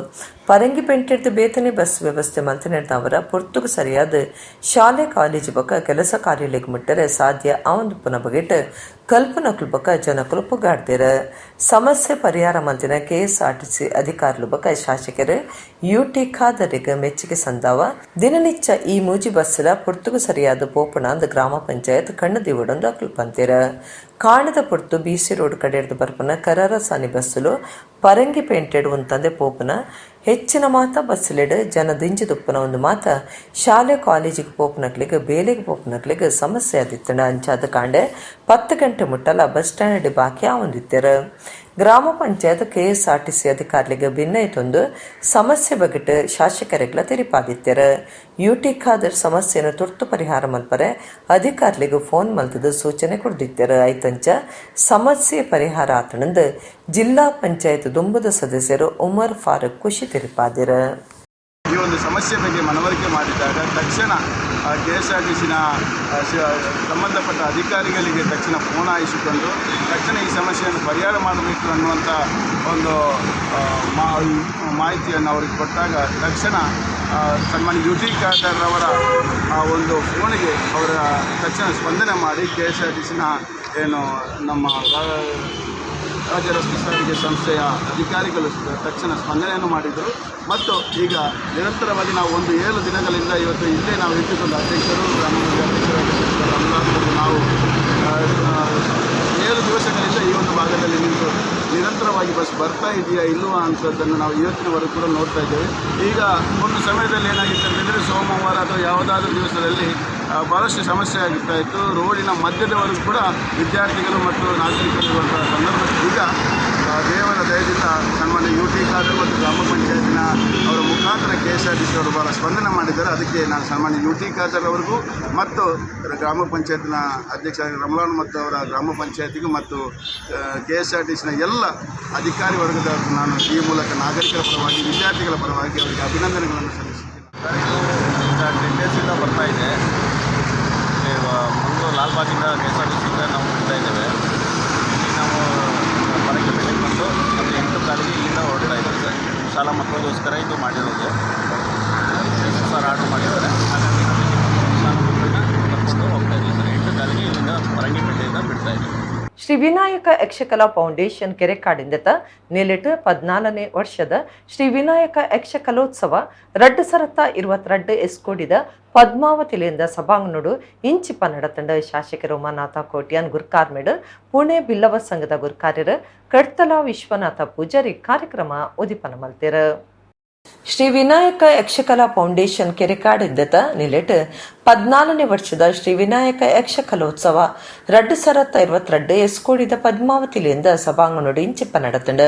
ಪರಂಗಿ ಪೇಂಟ್ ಹಿಡ್ದು ಬೇತನೆ ಬಸ್ ವ್ಯವಸ್ಥೆ ಮಲ್ತನಿಡ್ದವರ ಪೊರ್ತುಗು ಸರಿಯಾದ ಶಾಲೆ ಕಾಲೇಜು ಬೊಕ ಕೆಲಸ ಕಾರ್ಯಾಲಯಕ್ಕೆ ಮುಟ್ಟರೆ ಸಾಧ್ಯ ಆವಂದುಪ್ಪುನ ಬಗೆಟ್ ಕಲ್ಪನಕ್ಲು ಬೊಕ ಜನಕುಲು ಪುಗಾಡ್ದೇರ. ಸಮಸ್ಯೆ ಪರಿಹಾರ ಮಲ್ತಿನ KSRTC ಅಧಿಕಾರುಲು ಬೊಕ ಶಾಸಕರು UT ಖಾದರಿಗೆ ಮೆಚ್ಚುಗೆ ಸಂದಾವ. ದಿನನಿಚ್ಚ ಈ ಮೂಜಿ ಬಸ್ಸಲ ಪೊರ್ತುಗು ಸರಿಯಾದ ಪೋಪುಣ ಅಂದ ಗ್ರಾಮ ಪಂಚಾಯತ್ ಕಣ್ಣು ದಿವಡೊಂದು ಅಕ್ಲು ಪಂತೀರ. ಕಾಣದ ಪೊರ್ತು BC ರೋಡ್ ಕಡೆ ಹಿಡ್ದು ಬರ್ಪುನ ಕರಾರ ಸಾನಿ ಬಸ್ಸುಲು ಪರಂಗಿ ಪೇಂಟೆಡ್ ಉಂತಂದೆ ಪೋಪುನ ಹೆಚ್ಚಿನ ಮಾತ ಬಸ್ಸಿಲೆಡ್ ಜನ ದಿಂಜಿದುಪ್ಪುನ ಒಂದು ಮಾತ ಶಾಲೆ ಕಾಲೇಜಿಗೆ ಪೋಪುನಕ್ಲಿಗೆ ಬೇಲೆಗೆ ಪೋಪುನಕ್ಲಿಗೆ ಸಮಸ್ಯೆ ಆದಿತ್ತಣ ಅಂಚಾದ ಕಾಂಡೆ 10 ಗಂಟೆ ಮುಟ್ಟಲ ಬಸ್ ಸ್ಟ್ಯಾಂಡ್ ಬಾಕಿ ಆವಂದಿತ್ತರ. ಗ್ರಾಮ ಪಂಚಾಯತ್ KSRTC ಅಧಿಕಾರಿಗೆ ಭಿನ್ನೈತೊಂದು ಸಮಸ್ಯೆ ಬಗೆಟ್ ಶಾಸಕರಿಗ್ಲ ತಿರಿಪಾದಿತ್ತರ. UT ಖಾದರ್ ಸಮಸ್ಯೆಯನ್ನು ತುರ್ತು ಪರಿಹಾರ ಮಲ್ಪರೆ ಅಧಿಕಾರಿಗಳಿಗೆ ಫೋನ್ ಮಲ್ತದ ಸೂಚನೆ ಕೊಡ್ದಿತ್ತರ. ಐತಂಚ ಸಮಸ್ಯೆ ಪರಿಹಾರ ಆತನಂದು ಜಿಲ್ಲಾ ಪಂಚಾಯತ್ ದುಂಬುದ ಸದಸ್ಯರು ಉಮರ್ ಫಾರೂಕ್ ಖುಷಿ ತಿರುಪಾದಿರ. ಈ ಒಂದು ಸಮಸ್ಯೆ ಬಗ್ಗೆ ಮನವರಿಕೆ ಮಾಡಿದಾಗ ತಕ್ಷಣ KSRTCನ ಸಂಬಂಧಪಟ್ಟ ಅಧಿಕಾರಿಗಳಿಗೆ ತಕ್ಷಣ ಫೋನ್ ಹಾಯಿಸಿಕೊಂಡು ತಕ್ಷಣ ಈ ಸಮಸ್ಯೆಯನ್ನು ಪರಿಹಾರ ಮಾಡಬೇಕು ಅನ್ನುವಂಥ ಒಂದು ಮಾಹಿತಿಯನ್ನು ಅವರಿಗೆ ಕೊಟ್ಟಾಗ ತಕ್ಷಣ ಸನ್ಮಾನ್ಯ UT ಖಾದರ್ ಅವರ ಒಂದು ಫೋನಿಗೆ ಅವರ ತಕ್ಷಣ ಸ್ಪಂದನೆ ಮಾಡಿ KSRTCನ ಏನು ನಮ್ಮ ರಾಜ್ಯ ರಸ್ತೆ ಸಾರಿಗೆ ಸಂಸ್ಥೆಯ ಅಧಿಕಾರಿಗಳು ತಕ್ಷಣ ಸ್ಪಂದನೆಯನ್ನು ಮಾಡಿದರು. ಮತ್ತು ಈಗ ನಿರಂತರವಾಗಿ ನಾವು 7 ದಿನಗಳಿಂದ ಇವತ್ತು ಇಲ್ಲೇ ನಾವು ಇಟ್ಟುಕೊಂಡು ಅಧ್ಯಕ್ಷರು ನಾವು 7 ದಿವಸಗಳಿಂದ ಈ ಒಂದು ಭಾಗದಲ್ಲಿ ನಿಂತು ನಿರಂತರವಾಗಿ ಬಸ್ ಬರ್ತಾ ಇದೆಯಾ ಇಲ್ಲವಾ ಅನ್ಸೋದನ್ನು ನಾವು ಇವತ್ತಿನವರೆಗೂ ಕೂಡ ನೋಡ್ತಾ ಇದ್ದೇವೆ. ಈಗ ಒಂದು ಸಮಯದಲ್ಲಿ ಏನಾಗಿತ್ತು ಅಂತಂದರೆ ಸೋಮವಾರ ಅಥವಾ ಯಾವುದಾದ್ರೂ ದಿವಸದಲ್ಲಿ ಭಾಳಷ್ಟು ಸಮಸ್ಯೆ ಆಗ್ತಾ ಇತ್ತು. ರೋಡಿನ ಮಧ್ಯದವರೆಗೂ ಕೂಡ ವಿದ್ಯಾರ್ಥಿಗಳು ಮತ್ತು ನಾಗರಿಕರು ಇರುವಂಥ ಸಂದರ್ಭ ಈಗ ದೇವರ ದಯದಿಂದ ಸನ್ಮಾನ್ಯ UT ಖಾದರ್ ಮತ್ತು ಗ್ರಾಮ ಪಂಚಾಯತಿನ ಅವರ ಮುಖಾಂತರ KSRTC ಅವರು ಭಾಳ ಸ್ಪಂದನೆ ಮಾಡಿದ್ದಾರೆ. ಅದಕ್ಕೆ ನಾನು ಸನ್ಮಾನ್ಯ UT ಖಾದರ್ ಅವರಿಗೂ ಮತ್ತು ಗ್ರಾಮ ಪಂಚಾಯತಿನ ಅಧ್ಯಕ್ಷ ರಮಲಾನ್ ಮತ್ತು ಅವರ ಗ್ರಾಮ ಪಂಚಾಯತಿಗೂ ಮತ್ತು KSRTCನ ಎಲ್ಲ ಅಧಿಕಾರಿ ವರ್ಗದ ನಾನು ಈ ಮೂಲಕ ನಾಗರಿಕರ ಪರವಾಗಿ ವಿದ್ಯಾರ್ಥಿಗಳ ಪರವಾಗಿ ಅವರಿಗೆ ಅಭಿನಂದನೆಗಳನ್ನು ಸಲ್ಲಿಸುತ್ತೇನೆ. 10 ಡೇಸಿಂದ ಬರ್ತಾ ಇದೆ. ಮಂಗಳೂರು ಲಾಲ್ಬಾಗಿಂದ KSRTCಯಿಂದ ನಾವು ಬರ್ತಾ ಇದ್ದೇವೆ. ಇಲ್ಲಿ ನಾವು ಪರಂಗಿ ಪೇಟೆಗೆ ಬಂದು ಮತ್ತು 8 ಕಾಲಿಗೆ ಇಲ್ಲಿಂದ ಹೊರಡ್ತಾ ಇದ್ದೇವೆ ಸರ್. ಶಾಲಾ ಮಕ್ಕಳಿಗೋಸ್ಕರ ಇದು ಮಾಡಿರೋದು ಸರ್, ಆರ್ಡರ್ ಮಾಡಿದ್ದಾರೆ. ಹಾಗಾಗಿ ಶಾಲಾ ಮಕ್ಕಳನ್ನ ಕರ್ಕೊಂಡು ಹೋಗ್ತಾ ಇದ್ದೀವಿ ಸರ್. 8 ಕಾಲಿಗೆ ಇಲ್ಲಿಂದ ಪರಂಗಿ ಪೇಟೆಯಿಂದ ಬಿಡ್ತಾ ಇದ್ದೀವಿ. ಶ್ರೀ ವಿನಾಯಕ ಯಕ್ಷಕಲಾ ಫೌಂಡೇಶನ್ ಕೆರೆಕಾಡಿಂದತ ನೇಲಿಟ್ಟು 14ನೇ ವರ್ಷದ ಶ್ರೀ ವಿನಾಯಕ ಯಕ್ಷ ಕಲೋತ್ಸವ 2022 ಎಸ್ಕೋಡಿದ ಪದ್ಮಾವತಿಲಿಂದ ಸಭಾಂಗಣಡು ಇಂಚಿ ಪನ್ನಡತಂಡ ಶಾಸಕರು ಉಮಾನಾಥ ಕೋಟ್ಯಾನ್ ಗುರ್ಕಾರ್ಮೆಡ್ ಪುಣೆ ಬಿಲ್ಲವ ಸಂಘದ ಗುರ್ಕಾರ್ಯರು ಕಡ್ತಲ ವಿಶ್ವನಾಥ ಪೂಜಾರಿ ಕಾರ್ಯಕ್ರಮ ಉದಿಪನ ಮಲ್ತೆರ. ಶ್ರೀ ವಿನಾಯಕ ಯಕ್ಷಕಲಾ ಫೌಂಡೇಶನ್ ಕೆರೆಕಾಡಿಂದತ ನಿಲೆಟ್ 14ನೇ ವರ್ಷದ ಶ್ರೀ ವಿನಾಯಕ ಯಕ್ಷ ಕಲೋತ್ಸವ 2022 ಎಸ್ಕೋಡಿದ ಪದ್ಮಾವತಿಲಿಂದ ಸಭಾಂಗಣಡು ಇಂಚಿಪ್ಪ ನಡತಂಡ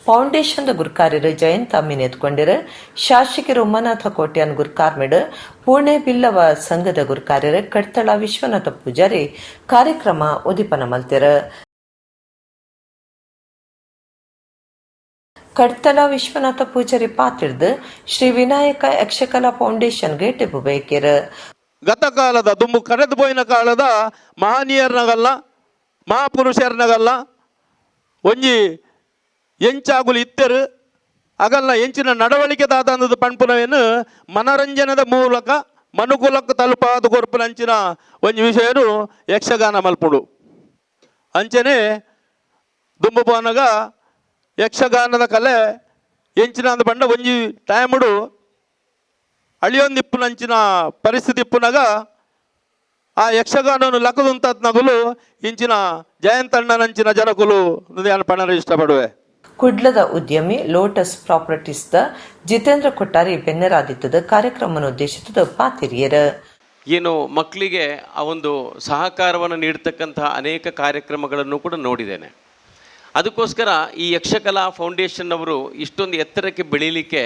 ಫೌಂಡೇಶನ್ ಗುರ್ಕಾರ್ಯರು ಜಯಂತ ಅಮ್ಮಿನ ಎತ್ಕೊಂಡಿರು. ಶಾಸಕರು ಉಮಾನಾಥ ಕೋಟ್ಯಾನ್ ಗುರ್ಕಾರ್ಮೆಡ್ ಪುಣೆ ಬಿಲ್ಲವ ಸಂಘದ ಗುರ್ಕಾರ್ಯರು ಕಡ್ತಳ ವಿಶ್ವನಾಥ ಪೂಜಾರಿ ಕಾರ್ಯಕ್ರಮ ಉದಿಪನ ಮಲ್ತೆರ. ಕಡ್ತಲ ವಿಶ್ವನಾಥ ಪೂಜಾರಿ ಪಾತಿರ್ದು ಶ್ರೀ ವಿನಾಯಕ ಯಕ್ಷಕಲಾ ಫೌಂಡೇಶನ್ಗೆ ಟಿಪ್ಪು ಬೇಕೇರ. ಗತ ಕಾಲದ ದುಂಬು ಕರೆದು ಪೋಯಿನ ಕಾಲದ ಮಹನೀಯರ್ನಗಲ್ಲ ಮಹಾಪುರುಷರ್ನಗಲ್ಲ ಒಂಜಿ ಎಂಚಾಗುಲು ಇತ್ತೆರು ಅಗಲ್ಲ ಎಂಚಿನ ನಡವಳಿಕೆ ದಾದಂದದ ಪಂಪುನವೇನು ಮನರಂಜನದ ಮೂಲಕ ಮನುಕುಲಕ್ಕೆ ತಲುಪಾದ ಕೊರ್ಪುನಂಚಿನ ಒಂಜಿ ವಿಷಯನು ಯಕ್ಷಗಾನ ಮಲ್ಪುಡು. ಅಂಚನೆ ದುಂಬು ಪೋನಗ ಯಕ್ಷಗಾನದ ಕಲೆ ಎಂಚಿನ ಅಂದ ಬಂಡ ಒಂಜಿ ಟೈಮುಡು ಅಳಿಯೊಂದಿಪ್ಪುನಂಚಿನ ಪರಿಸ್ಥಿತಿ ಇಪ್ಪುನಾಗ ಆ ಯಕ್ಷಗಾನವನ್ನು ಲಕ್ಕದುಂತ ನಗುಲು ಇಂಚಿನ ಜಯಂತಣ್ಣನಂಚಿನ ಜನಕುಲು ಪಣರು ಇಷ್ಟಪಡುವೆ. ಕುಡ್ಲದ ಉದ್ಯಮಿ ಲೋಟಸ್ ಪ್ರಾಪರ್ಟೀಸ್ದ ಜಿತೇಂದ್ರ ಕೊಟ್ಟಾರಿ ಬೆನ್ನರಾದಿತ್ತದ ಕಾರ್ಯಕ್ರಮವನ್ನು ಉದ್ದೇಶಿಸಿದ ಪಾತಿರಿಯರ ಏನು ಮಕ್ಕಳಿಗೆ ಆ ಒಂದು ಸಹಕಾರವನ್ನು ನೀಡ್ತಕ್ಕಂತಹ ಅನೇಕ ಕಾರ್ಯಕ್ರಮಗಳನ್ನು ಕೂಡ ನೋಡಿದ್ದೇನೆ. ಅದಕ್ಕೋಸ್ಕರ ಈ ಯಕ್ಷಕಲಾ ಫೌಂಡೇಶನ್ ಅವರು ಇಷ್ಟೊಂದು ಎತ್ತರಕ್ಕೆ ಬೆಳೀಲಿಕ್ಕೆ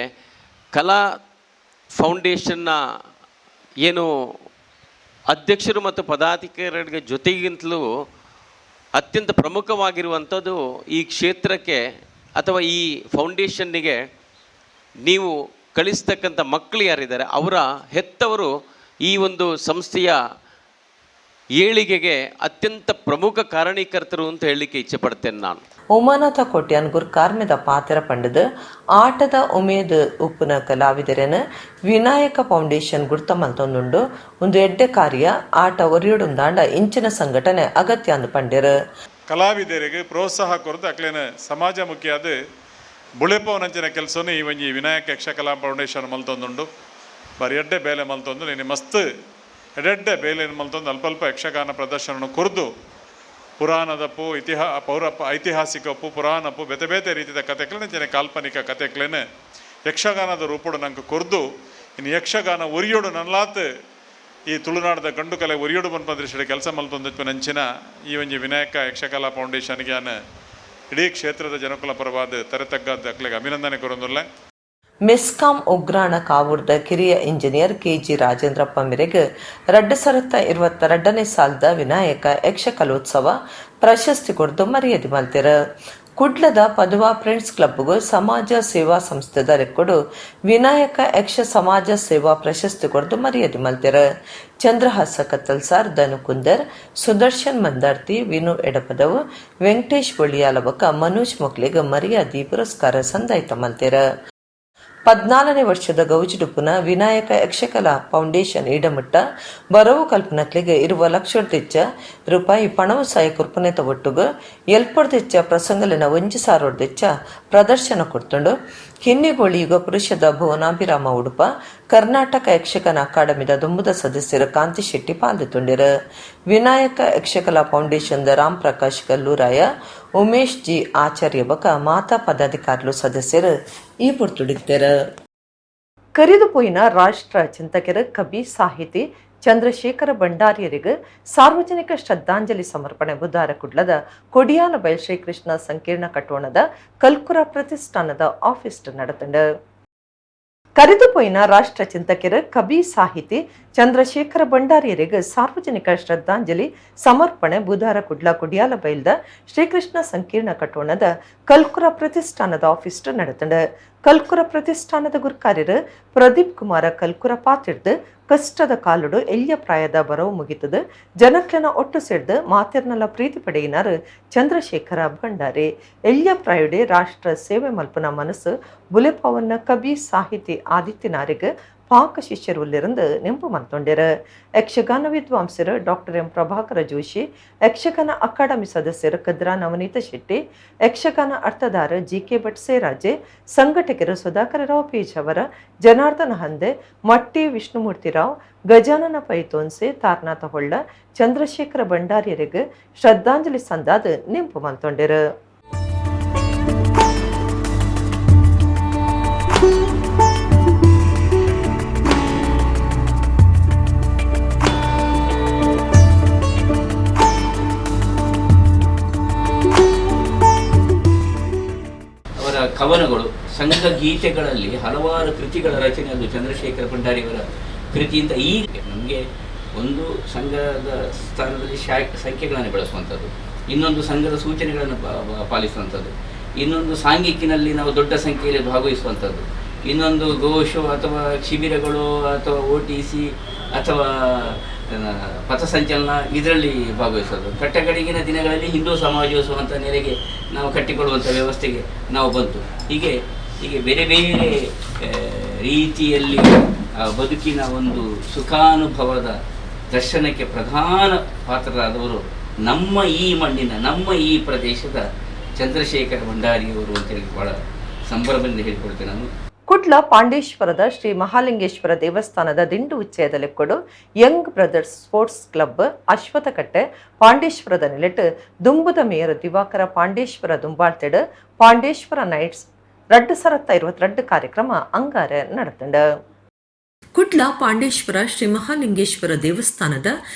ಕಲಾ ಫೌಂಡೇಶನ್ನ ಏನು ಅಧ್ಯಕ್ಷರು ಮತ್ತು ಪದಾಧಿಕಾರಿಗಳಿಗೆ ಜೊತೆಗಿಂತಲೂ ಅತ್ಯಂತ ಪ್ರಮುಖವಾಗಿರುವಂಥದ್ದು ಈ ಕ್ಷೇತ್ರಕ್ಕೆ ಅಥವಾ ಈ ಫೌಂಡೇಶನ್ನಿಗೆ ನೀವು ಕಳಿಸ್ತಕ್ಕಂಥ ಮಕ್ಕಳು ಯಾರಿದ್ದಾರೆ ಅವರ ಹೆತ್ತವರು ಈ ಒಂದು ಸಂಸ್ಥೆಯ ಏಳಿಗೆಗೆ ಅತ್ಯಂತ ಪ್ರಮುಖ ಕಾರಣೀಕರ್ತರು ಅಂತ ಹೇಳಲಿಕ್ಕೆ ಇಚ್ಛೆ ಪಡ್ತೇನೆ ನಾನು. ಉಮಾನಾಥ ಕೋಟ್ಯಾನ್ ಗುರ್ಕಾರ್ಮೆದ ಪಾತ್ರ ಪಂಡದ ಆಟದ ಉಮೇದ್ ಉಪ್ಪುನ ಕಲಾವಿದರನ ವಿನಾಯಕ ಫೌಂಡೇಶನ್ ಗುರ್ತ ಮಲ್ತೊಂದುಂಡು ಒಂದು ಎಡ್ಡೆ ಕಾರ್ಯ ಆಟ ಒರಿಯುಡುಂದಾಂಡ ಇಂಚಿನ ಸಂಘಟನೆ ಅಗತ್ಯ ಅಂದು ಪಂಡ್ಯರು. ಕಲಾವಿದರಿಗೆ ಪ್ರೋತ್ಸಾಹ ಕೊರತು ಅಕ್ಲೇನ ಸಮಾಜಮುಖಿಯಾದ ಬುಳೆಪವನಂಚಿನ ಕೆಲಸವನ್ನು ಈ ಒಂಜಿ ವಿನಾಯಕ ಯಕ್ಷಕಲಾ ಫೌಂಡೇಶನ್ ಮಲ್ತೊಂದುಂಡು ಬಾರಿ ಎಡ್ಡೆ ಬೇಲೆ ಮಲ್ತೊಂದು ನೀನು ಮಸ್ತ್ ಎಡೆಡ್ಡೆ ಬೇಲೆಯನ್ನು ಮಲ್ತೊಂದು ಅಲ್ಪ ಯಕ್ಷಗಾನ ಪ್ರದರ್ಶನ ಕುರಿದು ಪುರಾಣದಪ್ಪು ಐತಿಹಾಸಿಕಪ್ಪು ಪುರಾಣಪ್ಪು ಬೇತೆ ಬೇತೆ ರೀತಿಯ ಕಥೆಗಳನ್ನ ಜನ ಕಾಲ್ಪನಿಕ ಕಥೆಗಳನ್ನ ಯಕ್ಷಗಾನದ ರೂಪಡು ನಂಗೆ ಕೊರ್ದು ಇನ್ನು ಯಕ್ಷಗಾನ ಒರಿಯೋಡು ನನ್ಲಾತ್ ಈ ತುಳುನಾಡದ ಗಂಡು ಕಲೆ ಒರಿಯೋಡು ಬಂದ್ಪಂದ್ರೆ ಕೆಲಸ ಮಲ್ತೊಂದಿತ್ತು ನಂಚಿನ ಈ ಒಂಜಿ ವಿನಾಯಕ ಯಕ್ಷಕಲಾ ಫೌಂಡೇಶನ್ಗೆ ನಾನು ಇಡೀ ಕ್ಷೇತ್ರದ ಜನಕುಲ ಪರವಾದ ತರೆತಗ್ಗಾದ ಅಕ್ಲೆಗೆ ಅಭಿನಂದನೆ ಕೊರೊಂದುಲ್ಲ. ಮೆಸ್ಕಾಂ ಉಗ್ರಾಣ ಕಾವೂರ್ದ ಕಿರಿಯ ಇಂಜಿನಿಯರ್ ಕೆಜಿ ರಾಜೇಂದ್ರಪ್ಪ ಮೇರೆಗೆ 2022ನೇ ಸಾಲದ ವಿನಾಯಕ ಯಕ್ಷ ಕಲೋತ್ಸವ ಪ್ರಶಸ್ತಿ ಕೊಡ್ದು ಮರ್ಯಾದೆ ಮಲ್ತಿರ. ಕುಡ್ಲದ ಪದುವಾ ಫ್ರೆಂಡ್ಸ್ ಕ್ಲಬ್ಗೂ ಸಮಾಜ ಸೇವಾ ಸಂಸ್ಥೆದ ರೆಕ್ಕೊಡು ವಿನಾಯಕ ಯಕ್ಷ ಸಮಾಜ ಸೇವಾ ಪ್ರಶಸ್ತಿ ಕೊಡ್ದು ಮರ್ಯಾದೆ ಮಲ್ತಿರ. ಚಂದ್ರಹಾಸ ಕತ್ತಲ್ಸಾರ್, ಧನು ಕುಂದರ್, ಸುದರ್ಶನ್ ಮಂದಾರ್ತಿ, ವಿನು ಎಡಪದವು, ವೆಂಕಟೇಶ್ ಬೊಳಿಯಾಲವಕ, ಮನೋಜ್ ಮೊಕ್ಲಿಗೆ ಮರ್ಯಾದೆ ಪುರಸ್ಕಾರ ಸಂದಾಯ್ತ ಮಲ್ತಿರ. 14ನೇ ವರ್ಷದ ಗೌಜಿಡುಪುನ ವಿನಾಯಕ ಯಕ್ಷಕಲಾ ಫೌಂಡೇಶನ್ ಇಡಮಟ್ಟ ಬರವು ಕಲ್ಪನಕ್ಲಿಗೆ 20 ಲಕ್ಷ ತೆಚ್ಚ ರೂಪಾಯಿ ಪಣವು ಸಾಯ ಕುರ್ಪನೆತ ಒಟ್ಟುಗು ಎಲ್ಪಡ್ ತೆಚ್ಚ ಪ್ರಸಂಗಲಿನ 1,000 ತೆಚ್ಚ ಪ್ರದರ್ಶನ ಕೊಡ್ತುಂಡು. ಹಿನ್ನಿಗೋಳಿ ಯುಗ ಪುರುಷದ ಭುವನಾಭಿರಾಮ ಉಡುಪ ಕರ್ನಾಟಕ ಯಕ್ಷಗಾನ ಅಕಾಡೆಮಿದ ದುಂಬುದ ಸದಸ್ಯರು ಕಾಂತಿ ಶೆಟ್ಟಿ ಪಾಲ್ದೊಂಡಿರು. ವಿನಾಯಕ ಯಕ್ಷಕಲಾ ಫೌಂಡೇಶನ್ದ ರಾಮ್ ಪ್ರಕಾಶ್ ಕಲ್ಲೂರಾಯ, ಉಮೇಶ್ ಜಿ ಆಚಾರ್ಯ ಬಕ ಮಾತಾ ಪದಾಧಿಕಾರಿಗಳು ಸದಸ್ಯರು ಈ ಪುರ್ತುಡಿದ್ದರು. ಕರಿದು ಪೋಯಿನ ರಾಷ್ಟ್ರ ಚಿಂತಕರ ಕವಿ ಸಾಹಿತಿ ಚಂದ್ರಶೇಖರ ಭಂಡಾರಿಯರಿಗೆ ಸಾರ್ವಜನಿಕ ಶ್ರದ್ಧಾಂಜಲಿ ಸಮರ್ಪಣೆ ಬುಧವಾರ ಕುಡ್ಲದ ಕೊಡಿಯಾಲಬೈಲ್ ಶ್ರೀಕೃಷ್ಣ ಸಂಕೀರ್ಣ ಕಟ್ಟೋಣದ ಕಲ್ಕುರ ಪ್ರತಿಷ್ಠಾನದ ಆಫೀಸ್ ನಡೆತಂಡ. ಕರೆದು ಪೋಯಿನ ರಾಷ್ಟ್ರ ಚಿಂತಕರ ಕವಿ ಸಾಹಿತಿ ಚಂದ್ರಶೇಖರ ಭಂಡಾರಿಯರಿಗೆ ಸಾರ್ವಜನಿಕ ಶ್ರದ್ಧಾಂಜಲಿ ಸಮರ್ಪಣೆ ಬುಧವಾರ ಕುಡ್ಲ ಕೊಡಿಯಾಲಬೈಲ್ದ ಶ್ರೀಕೃಷ್ಣ ಸಂಕೀರ್ಣ ಕಟ್ಟೋಣದ ಕಲ್ಕುರ ಪ್ರತಿಷ್ಠಾನದ ಆಫೀಸ್ ನಡೆತಂಡ. ಕಲ್ಕುರ ಪ್ರತಿಷ್ಠಾನದ ಗುರ್ಕಾರ್ಯರು ಪ್ರದೀಪ್ ಕುಮಾರ ಕಲ್ಕುರ ಪಾತಿರ್ದು ಕಷ್ಟದ ಕಾಲುಡು ಎಲ್ಯ ಪ್ರಾಯದ ಬರವು ಮುಗಿತದು ಜನಕ್ಲೆನ ಒಟ್ಟು ಸೇರ್ದು ಮಾತಿರ್ನಲ್ಲ ಪ್ರೀತಿ ಪಡೆಯಿನಾರು ಚಂದ್ರಶೇಖರ ಭಂಡಾರಿ ಎಲ್ಯ ಪ್ರಾಯುಡೆ ರಾಷ್ಟ್ರ ಸೇವೆ ಮಲ್ಪನ ಮನಸ್ಸು ಬುಲೆಪವನ್ನ ಕವಿ ಸಾಹಿತಿ ಆದಿತ್ಯನಾರಿಗೆ ಪಾಕ ಶಿಷ್ಯರುಲ್ಲಿருந்து ನೆಂಪು ಮಂತೊಂಡ್ಯರು. ಯಕ್ಷಗಾನ ವಿದ್ವಾಂಸರು doctor M Prabhakara Joshi, Yakshagana academy ಸದಸ್ಯರು ಕದ್ರಾ ನವನೀತ ಶೆಟ್ಟಿ, ಯಕ್ಷಗಾನ ಅರ್ಥಧಾರ ಜಿಕೆ ಭಟ್ ಸೇರಾಜೆ, ಸಂಘಟಕರು ಸುಧಾಕರ ರಾವ್ ಪೇಜಾವರ, ಜನಾರ್ದನ ಹಂದೆ, ಮಟ್ಟಿ ವಿಷ್ಣುಮೂರ್ತಿರಾವ್, ಗಜಾನನ ಪೈತೋನ್ಸೆ, ತಾರನಾಥ ಹೊಳ್ಳ, ಚಂದ್ರಶೇಖರ ಭಂಡಾರಿಯರಿಗೆ ಶ್ರದ್ಧಾಂಜಲಿ ಸಂದಾದ ನೆಂಪು ಮಂತೊಂಡ್ಯರು. ಕವನಗಳು, ಸಂಘ ಗೀತೆಗಳಲ್ಲಿ ಹಲವಾರು ಕೃತಿಗಳ ರಚನೆ ಅದು ಚಂದ್ರಶೇಖರ ಭಂಡಾರಿಯವರ ಕೃತಿಯಿಂದ. ಈಗ ನಮಗೆ ಒಂದು ಸಂಘದ ಸ್ಥಾನದಲ್ಲಿ ಸಂಖ್ಯೆಗಳನ್ನು ಬೆಳೆಸುವಂಥದ್ದು, ಇನ್ನೊಂದು ಸಂಘದ ಸೂಚನೆಗಳನ್ನು ಪಾಲಿಸುವಂಥದ್ದು, ಇನ್ನೊಂದು ಸಾಂಘಿಕಿನಲ್ಲಿ ನಾವು ದೊಡ್ಡ ಸಂಖ್ಯೆಯಲ್ಲಿ ಭಾಗವಹಿಸುವಂಥದ್ದು, ಇನ್ನೊಂದು ಗೋಶೋ ಅಥವಾ ಶಿಬಿರಗಳು ಅಥವಾ OTC ಅಥವಾ ಪಥಸಂಚಲನ ಇದರಲ್ಲಿ ಭಾಗವಹಿಸೋದು. ಕಟ್ಟಕಡೆಗಿನ ದಿನಗಳಲ್ಲಿ ಹಿಂದೂ ಸಮಾಜೋತ್ಸವ ಅಂತ ನೆಲೆಗೆ ನಾವು ಕಟ್ಟಿಕೊಳ್ಳುವಂಥ ವ್ಯವಸ್ಥೆಗೆ ನಾವು ಬಂತು. ಹೀಗೆ ಬೇರೆ ಬೇರೆ ರೀತಿಯಲ್ಲಿ ಬದುಕಿನ ಒಂದು ಸುಖಾನುಭವದ ದರ್ಶನಕ್ಕೆ ಪ್ರಧಾನ ಪಾತ್ರರಾದವರು ನಮ್ಮ ಈ ಮಣ್ಣಿನ, ನಮ್ಮ ಈ ಪ್ರದೇಶದ ಚಂದ್ರಶೇಖರ ಭಂಡಾರಿಯವರು ಅಂತೇಳಿ ಭಾಳ ಸಂಭ್ರಮದಿಂದ ಹೇಳಿಕೊಡ್ತೇನೆ ನಾನು. ಕುಡ್ಲ ಪಾಂಡೇಶ್ವರದ ಶ್ರೀ ಮಹಾಲಿಂಗೇಶ್ವರ ದೇವಸ್ಥಾನದ ದಿಂಡು ಉಚ್ಚಯದಲ್ಲಿ ಕೊಡು ಯಂಗ್ ಬ್ರದರ್ಸ್ ಸ್ಪೋರ್ಟ್ಸ್ ಕ್ಲಬ್ ಅಶ್ವತ್ಥಕಟ್ಟೆ ಪಾಂಡೇಶ್ವರದ ನಿಲೆಟ್ ದುಂಬುದ ಮೇಯರ್ ದಿವಾಕರ ಪಾಂಡೇಶ್ವರ ದುಂಬಾಳ್ತೆಡ್ ಪಾಂಡೇಶ್ವರ ನೈಟ್ಸ್ 2022 ಕಾರ್ಯಕ್ರಮ ಅಂಗಾರ ನಡೆತಂಡ. ಕುಡ್ಲ ಪಾಂಡೇಶ್ವರ ಶ್ರೀ ಮಹಾಲಿಂಗೇಶ್ವರ ದೇವಸ್ಥಾನದ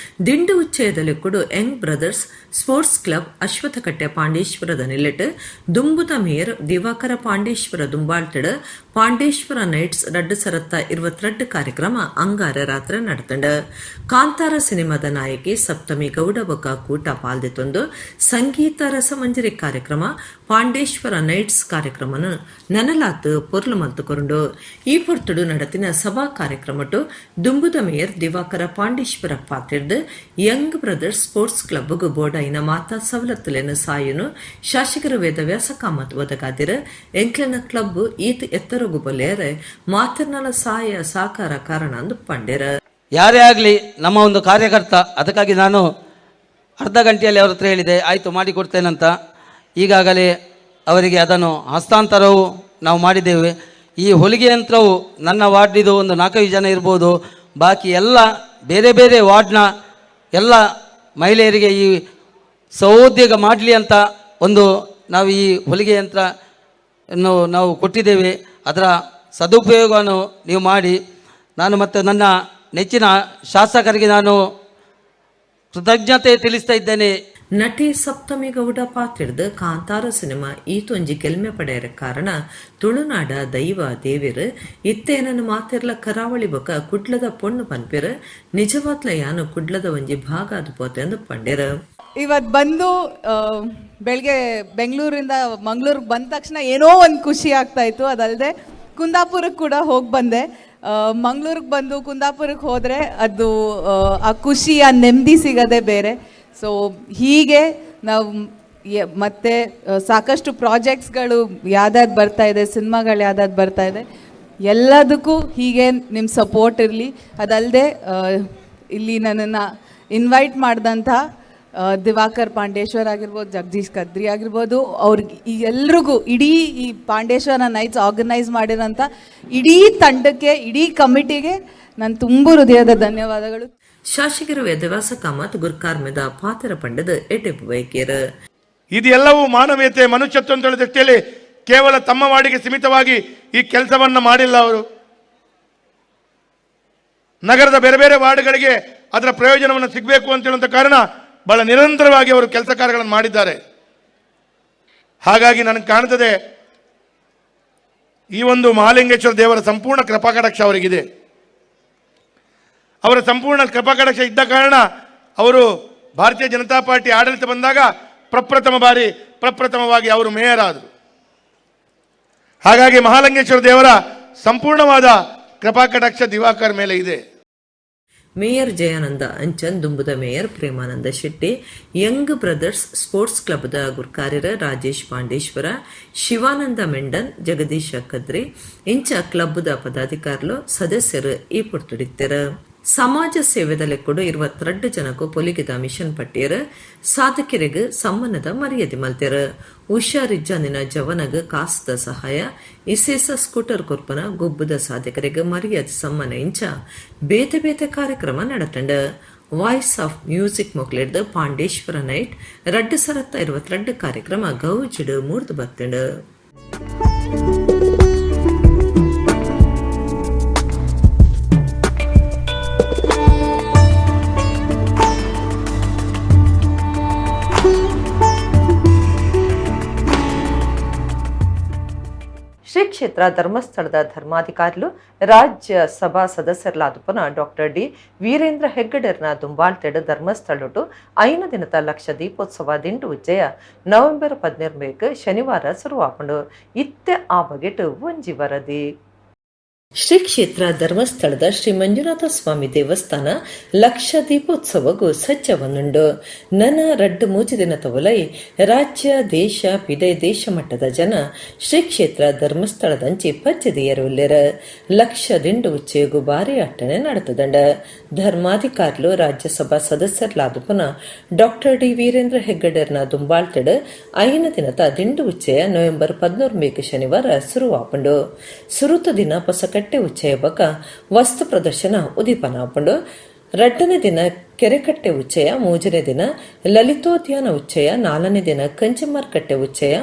ದಿಂಡು ಉಚ್ಚಯದಲ್ಲಿ ಕೊಡು ಯಂಗ್ ಬ್ರದರ್ಸ್ ಸ್ಪೋರ್ಟ್ಸ್ ಕ್ಲಬ್ ಅಶ್ವತ್ಥಕಟ್ಟೆ ಪಾಂಡೇಶ್ವರದ ನಿಲೆಟ್ ದುಂಬುದ ಮೇಯರ್ ದಿವಾಕರ ಪಾಂಡೇಶ್ವರ ದುಂಬಾಳ್ತಡ್ ಪಾಂಡೇಶ್ವರ ನೈಟ್ಸ್ 2022 ಕಾರ್ಯಕ್ರಮ ಅಂಗಾರ ರಾತ್ರಿ ನಡೆತಂಡ. ಕಾಂತಾರ ಸಿನಿಮಾದ ನಾಯಕಿ ಸಪ್ತಮಿ ಗೌಡ ಬೊಕ್ಕ ಕೂಟ ಪಾಲ್ದೆತೊಂದು ಸಂಗೀತ ರಸಮಂಜರಿ ಕಾರ್ಯಕ್ರಮ ಪಾಂಡೇಶ್ವರ ನೈಟ್ಸ್ ಕಾರ್ಯಕ್ರಮನ ನನಲಾತು ಪೊರ್ಲು ಮಲ್ತುಕೊಂಡು ಈ ಪೊರ್ತುಡು ನಡತಿನ ಸಭಾ ಕಾರ್ಯಕ್ರಮಟು ದುಂಬುದ ಮೇಯರ್ ದಿವಾಕರ ಪಾಂಡೇಶ್ವರ ಪಾತಿರ್ದು ಯಂಗ್ ಬ್ರದರ್ಸ್ ಸ್ಪೋರ್ಟ್ಸ್ ಕ್ಲಬ್ಗೂ ಬೋರ್ಡಾಯಿನ ಮಾತಾ ಸವಲತ್ತುಲೆನ ಸಾಯುನು ಶಾಸಕರು ವೇದವ್ಯಾಸ ಕಾಮತ್ ಒದಗಾದಿರ ಎಂಕ್ಲೆನ ಕ್ಲಬ್ ಈತ್ ಎತ್ತರಗು ಬೊಲೆಯರೆ ಮಾತಿರ್ನಲ ಸಹಾಯ ಸಹಕಾರ ಕಾರಣ ಅಂದು ಪಂಡೆರ. ಯಾರೇ ಆಗಲಿ ನಮ್ಮ ಒಂದು ಕಾರ್ಯಕರ್ತ, ಅದಕ್ಕಾಗಿ ನಾನು ಅರ್ಧ ಗಂಟೆಯಲ್ಲಿ ಅವ್ರ ಹತ್ರ ಹೇಳಿದೆ, ಆಯಿತು ಮಾಡಿಕೊಡ್ತೇನಂತ. ಈಗಾಗಲೇ ಅವರಿಗೆ ಅದನ್ನು ಹಸ್ತಾಂತರವು ನಾವು ಮಾಡಿದ್ದೇವೆ. ಈ ಹೊಲಿಗೆ ಯಂತ್ರವು ನನ್ನ ವಾರ್ಡಿದು ಒಂದು 4-5 ಜನ ಇರ್ಬೋದು, ಬಾಕಿ ಎಲ್ಲ ಬೇರೆ ಬೇರೆ ವಾರ್ಡ್ನ ಎಲ್ಲ ಮಹಿಳೆಯರಿಗೆ ಈ ಸಹೋದ್ಯೋಗ ಮಾಡಲಿ ಅಂತ ಒಂದು ನಾವು ಈ ಹೊಲಿಗೆ ಯಂತ್ರವನ್ನು ನಾವು ಕೊಟ್ಟಿದ್ದೇವೆ. ಅದರ ಸದುಪಯೋಗವನ್ನು ನೀವು ಮಾಡಿ. ನಾನು ಮತ್ತು ನನ್ನ ನೆಚ್ಚಿನ ಶಾಸಕರಿಗೆ ನಾನು ಕೃತಜ್ಞತೆ ತಿಳಿಸ್ತಾ ಇದ್ದೇನೆ. ನಟಿ ಸಪ್ತಮಿ ಗೌಡ ಪಾತ್ರದ ಕಾಂತಾರ ಸಿನಿಮಾ ಈತೊಂಜಿ ಕೆಲ್ಮೆ ಪಡೆಯರ ಕಾರಣ ತುಳುನಾಡ ದೈವ ದೇವಿರು ಇತ್ತೇನನ್ನು ಮಾತಿರ್ಲ ಕರಾವಳಿ ಬೊಕ ಕುಡ್ಲದ ಪೊಣ್ಣು ಪನ್ಪಿರ ನಿಜವಾತ್ಲ ಯಾನು ಕುಡ್ಲದ ಒಂಜಿ ಭಾಗ ಅದು ಪೋತೆ ಎಂದು ಪಂಡ್ಯರ. ಇವತ್ತು ಬಂದು ಬೆಳಗ್ಗೆ ಬೆಂಗಳೂರಿಂದ ಮಂಗಳೂರಿಗೆ ಬಂದ ತಕ್ಷಣ ಏನೋ ಒಂದು ಖುಷಿ ಆಗ್ತಾ ಇತ್ತು. ಅದಲ್ಲದೆ ಕುಂದಾಪುರಕ್ಕೆ ಕೂಡ ಹೋಗಿ ಬಂದೆ. ಮಂಗಳೂರಿಗೆ ಬಂದು ಕುಂದಾಪುರಕ್ಕೆ ಹೋದರೆ ಅದು ಆ ಖುಷಿ, ಆ ನೆಮ್ಮದಿ ಸಿಗೋದೇ ಬೇರೆ. ಸೊ ಹೀಗೆ ನಾವು ಮತ್ತೆ ಸಾಕಷ್ಟು ಪ್ರಾಜೆಕ್ಟ್ಸ್ಗಳು ಯಾವ್ದಾದ್ರು ಬರ್ತಾ ಇದೆ, ಸಿನಿಮಾಗಳು ಯಾವ್ದಾದ್ರು ಬರ್ತಾ ಇದೆ, ಎಲ್ಲದಕ್ಕೂ ಹೀಗೆ ನಿಮ್ಮ ಸಪೋರ್ಟ್ ಇರಲಿ. ಅದಲ್ಲದೆ ಇಲ್ಲಿ ನನ್ನನ್ನು ಇನ್ವೈಟ್ ಮಾಡಿದಂಥ ದಿವಾಕರ್ ಪಾಂಡೇಶ್ವರ್ ಆಗಿರ್ಬೋದು, ಜಗದೀಶ್ ಕದ್ರಿ ಆಗಿರ್ಬೋದು, ಅವ್ರಿಗೆ ಎಲ್ರಿಗೂ ಇಡೀ ಈ ಪಾಂಡೇಶ್ವರ ನೈಟ್ಸ್ ಆರ್ಗನೈಸ್ ಮಾಡಿರೋಂಥ ಇಡೀ ತಂಡಕ್ಕೆ, ಇಡೀ ಕಮಿಟಿಗೆ ನಾನು ತುಂಬ ಹೃದಯದ ಧನ್ಯವಾದಗಳು. ಶಾಸಕರು ವೇದವ್ಯಾಸ ಕಾಮತ್ ಗುರ್ಕಾರ್ಮೆದ ಪಾತ್ರ ಪಂಡದ ಎಟೆಪು ಬೈಕೇರ. ಇದೆಲ್ಲವೂ ಮಾನವೀಯತೆ, ಮನುಷ್ಯತ್ವ ಅಂತ ದೃಷ್ಟಿಯಲ್ಲಿ ಕೇವಲ ತಮ್ಮ ವಾರ್ಡಿಗೆ ಸೀಮಿತವಾಗಿ ಈ ಕೆಲಸವನ್ನ ಮಾಡಿಲ್ಲ. ಅವರು ನಗರದ ಬೇರೆ ಬೇರೆ ವಾರ್ಡ್ಗಳಿಗೆ ಅದರ ಪ್ರಯೋಜನವನ್ನು ಸಿಗಬೇಕು ಅಂತ ಹೇಳುವಂಥ ಕಾರಣ ಬಹಳ ನಿರಂತರವಾಗಿ ಅವರು ಕೆಲಸ ಕಾರ್ಯಗಳನ್ನು ಮಾಡಿದ್ದಾರೆ. ಹಾಗಾಗಿ ನನಗೆ ಕಾಣ್ತದೆ ಈ ಒಂದು ಮಹಾಲಿಂಗೇಶ್ವರ ದೇವರ ಸಂಪೂರ್ಣ ಕೃಪಾಕಟಾಕ್ಷ ಅವರಿಗಿದೆ. ಅವರ ಸಂಪೂರ್ಣ ಕೃಪಾಕಟಾಕ್ಷ ಇದ್ದ ಕಾರಣ ಅವರು ಭಾರತೀಯ ಜನತಾ ಪಾರ್ಟಿ ಆಡಳಿತ ಬಂದಾಗ ಪ್ರಪ್ರಥಮವಾಗಿ ಅವರು ಮೇಯರ್ ಆದರು. ಹಾಗಾಗಿ ಮಹಾಲಿಂಗೇಶ್ವರ ದೇವರ ಸಂಪೂರ್ಣವಾದ ಕೃಪಾಕಟಾಕ್ಷ ದಿವಾಕರ್ ಮೇಲೆ ಇದೆ. ಮೇಯರ್ ಜಯಾನಂದ ಅಂಚನ್, ದುಂಬುದ mayor Premananda Shetty, young brothers sports ಕ್ಲಬ್ದ ಗುರ್ಕಾರ್ಯರ ರಾಜೇಶ್ ಪಾಂಡೇಶ್ವರ, ಶಿವಾನಂದ ಮೆಂಡನ್, ಜಗದೀಶ ಕದ್ರಿ ಇಂಚ ಕ್ಲಬ್ದ ಪದಾಧಿಕಾರುಲು ಸದಸ್ಯರು ಈ ಪುರ್ತುಡಿತ್ತರ. ಸಮಾಜ ಸೇವೆದಲ್ಲಿ ಕೂಡ 22 ಜನಕ್ಕೂ ಪೊಲಿಗಿದ ಮಿಷನ್ ಪಟ್ಟಿಯರ ಸಾಧಕರಿಗೆ ಸಮ್ಮನದ ಮರ್ಯಾದೆ ಮಲ್ತೆರ. ಹುಷಾರಿಜ್ಜಾನಿನ ಜವನಗ ಕಾಸದ ಸಹಾಯ ಇಸೇಸ ಸ್ಕೂಟರ್ ಕೊರ್ಪನ ಗುಬ್ಬದ ಸಾಧಕರಿಗೆ ಮರ್ಯಾದೆ ಸಮ್ಮನ ಇಂಚ ಬೇತೆ ಬೇತೆ ಕಾರ್ಯಕ್ರಮ ನಡತಂಡ. ವಾಯ್ಸ್ ಆಫ್ ಮ್ಯೂಸಿಕ್ ಮೊಕ್ಲೆಡ್ದ ಪಾಂಡೇಶ್ವರ ನೈಟ್ 2022 ಕಾರ್ಯಕ್ರಮ ಗೌಜಿಡು ಮೂರ್ದು ಬತ್ತಂಡ. ಶ್ರೀ ಕ್ಷೇತ್ರ ಧರ್ಮಸ್ಥಳದ ಧರ್ಮಾಧಿಕಾರಿಗಳು ರಾಜ್ಯ ಸಭಾ ಸದಸ್ಯರಲಾದ ಡಾಕ್ಟರ್ ಡಿ ವೀರೇಂದ್ರ ಹೆಗ್ಗಡೆರ್ನ ದುಂಬಾಳ್ತೆಡ್ ಧರ್ಮಸ್ಥಳಟು 5 ದಿನದ ಲಕ್ಷ ದೀಪೋತ್ಸವ ದಿಂಡು ಉಜ್ಜಯ ನವೆಂಬರ್ 12 ಶನಿವಾರ ಶುರುವಾಪಂಡು. ಇತ್ತೆ ಆ ಬಗೆಟ್ ಒಂಜಿ ವರದಿ. ಶ್ರೀ ಕ್ಷೇತ್ರ ಧರ್ಮಸ್ಥಳದ ಶ್ರೀ ಮಂಜುನಾಥ ಸ್ವಾಮಿ ದೇವಸ್ಥಾನ ಲಕ್ಷ ದೀಪೋತ್ಸವಗೂ ಸಜ್ಜವನ್ನುಂಡು. ನನ್ನ 2-3 ದಿನ ತವಲೈ ರಾಜ್ಯ ದೇಶ ವಿದೇಶ ಮಟ್ಟದ ಜನ ಶ್ರೀ ಕ್ಷೇತ್ರ ಧರ್ಮಸ್ಥಳದಂಚಿ ಪಚ್ಚದಿಯರುಲ್ಲೆರ. ಲಕ್ಷ ದಿಂಡು ಉಚ್ಚೆಗೂ ಭಾರಿ ಅಟ್ಟಣೆ ನಡೆತದಂಡ. ಧರ್ಮಾಧಿಕಾರಿಗಳು ರಾಜ್ಯಸಭಾ ಸದಸ್ಯರಲಾದ ಡಾಕ್ಟರ್ ಡಿ ವೀರೇಂದ್ರ ಹೆಗ್ಗಡೆರ್ನ ದುಂಬಾಳ್ತೆಡ್ 5 ದಿನದ ದಿಂಡು ಉಚ್ಚೆಯ ನವೆಂಬರ್ 12 ಶನಿವಾರ ಶುರುವಾಪಂಡು. ಸುರುತ ದಿನ ಪೊಸಕಟ್ಟೆ ಉಚ್ಚೆಯ ಬಕ ವಸ್ತು ಪ್ರದರ್ಶನ ಉದೀಪನಾಪಂಡು. 2ನೇ ದಿನ ಕೆರೆಕಟ್ಟೆ ಉಚ್ಚೆಯ, 3ನೇ ದಿನ ಲಲಿತೋದ್ಯಾನ ಉಚ್ಚೆಯ, 4ನೇ ದಿನ ಕಂಚಿಮಾರ್ಕಟ್ಟೆ ಉಚ್ಚೆಯ,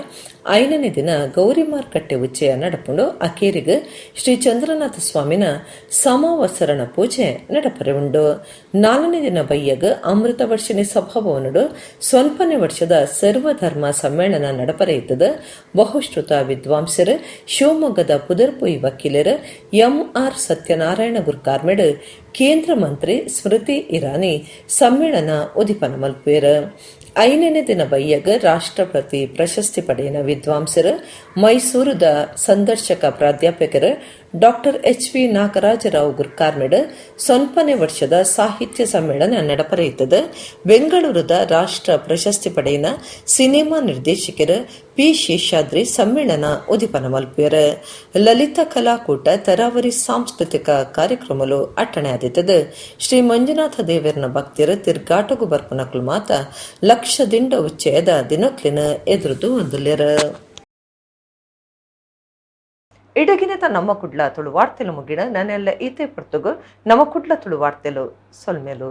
5ನೇ ದಿನ ಗೌರಿ ಮಾರ್ಕಟ್ಟೆ ಉಚ್ಚೆಯ ನಡಪುಂಡು. ಅಕೇರಿಗೆ ಶ್ರೀ ಚಂದ್ರನಾಥ ಸ್ವಾಮಿನ ಸಮಾವಸರಣ ಪೂಜೆ ನಡಪರೆ ಉಂಡು. 4ನೇ ದಿನ ಬಯ್ಯಗ ಅಮೃತ ವರ್ಷಿಣಿ ಸಭಾಭವನಡು ಸ್ವಲ್ಪನೇ ವರ್ಷದ ಸರ್ವಧರ್ಮ ಸಮ್ಮೇಳನ ನಡಪರೆ ಇದ್ದದ. ಬಹುಶ್ರುತ ವಿದ್ವಾಂಸರು, ಶಿವಮೊಗ್ಗದ ಪುದರ್ಪುಯಿ ವಕೀಲರು, MR ಸತ್ಯನಾರಾಯಣ ಗುರ್ಕಾರ್ಮೆಡ್, ಕೇಂದ್ರ ಮಂತ್ರಿ ಸ್ಮೃತಿ ಇರಾನಿ, ಸಮ್ಮೇಳನ ಉದಿಪನ ಮಲ್ಪೇರ. 5ನೇ ದಿನ ಬಯ್ಯಗ ರಾಷ್ಟ್ರಪತಿ ಪ್ರಶಸ್ತಿ ಪಡೆಯಿನ ವಿದ್ವಾಂಸರು ಮೈಸೂರದ ಸಂದರ್ಶಕ ಪ್ರಾಧ್ಯಾಪಕರು ಡಾಕ್ಟರ್ HV ನಾಗರಾಜರಾವ್ ಗುರ್ಕಾರ್ಮೆಡ್ 9ನೇ ವರ್ಷದ ಸಾಹಿತ್ಯ ಸಮ್ಮೇಳನ ನಡಪರೆಯುತ್ತದೆ. ಬೆಂಗಳೂರದ ರಾಷ್ಟ್ರ ಪ್ರಶಸ್ತಿ ಪಡೆಯಿನ ಸಿನಿಮಾ ನಿರ್ದೇಶಕರು P. ಶೇಷಾದ್ರಿ ಸಮ್ಮೇಳನ ಉದಿಪನ ಮಲ್ಪೇರ. ಲಲಿತ ಕಲಾಕೂಟ ತರಾವರಿ ಸಾಂಸ್ಕೃತಿಕ ಕಾರ್ಯಕ್ರಮಲು ಅಟ್ಟಣೆ ಆದಿತ್ತದು. ಶ್ರೀ ಮಂಜುನಾಥ ದೇವರನ ಭಕ್ತಿಯರು ತಿರ್ಗಾಟಗು ಬರ್ಪನಕ್ಲು ಮಾತ ಲಕ್ಷದಿಂದ ಉಚ್ಚಯದ ದಿನಕ್ಲಿನ ಎದುರುದು ಒಂದುಲ್ಯರ. ಇಡಗಿನದ ನಮ್ಮ ಕುಡ್ಲ ತುಳು ವಾರ್ತೆಲು ಮುಗಿಣ ನಾನೆಲ್ಲ ಈತೆ ಪರ್ತುಗು ನಮ್ಮ ಕುಡ್ಲ ತುಳು ವಾರ್ತೆಲು ಸೊಲ್ಮೆಲು.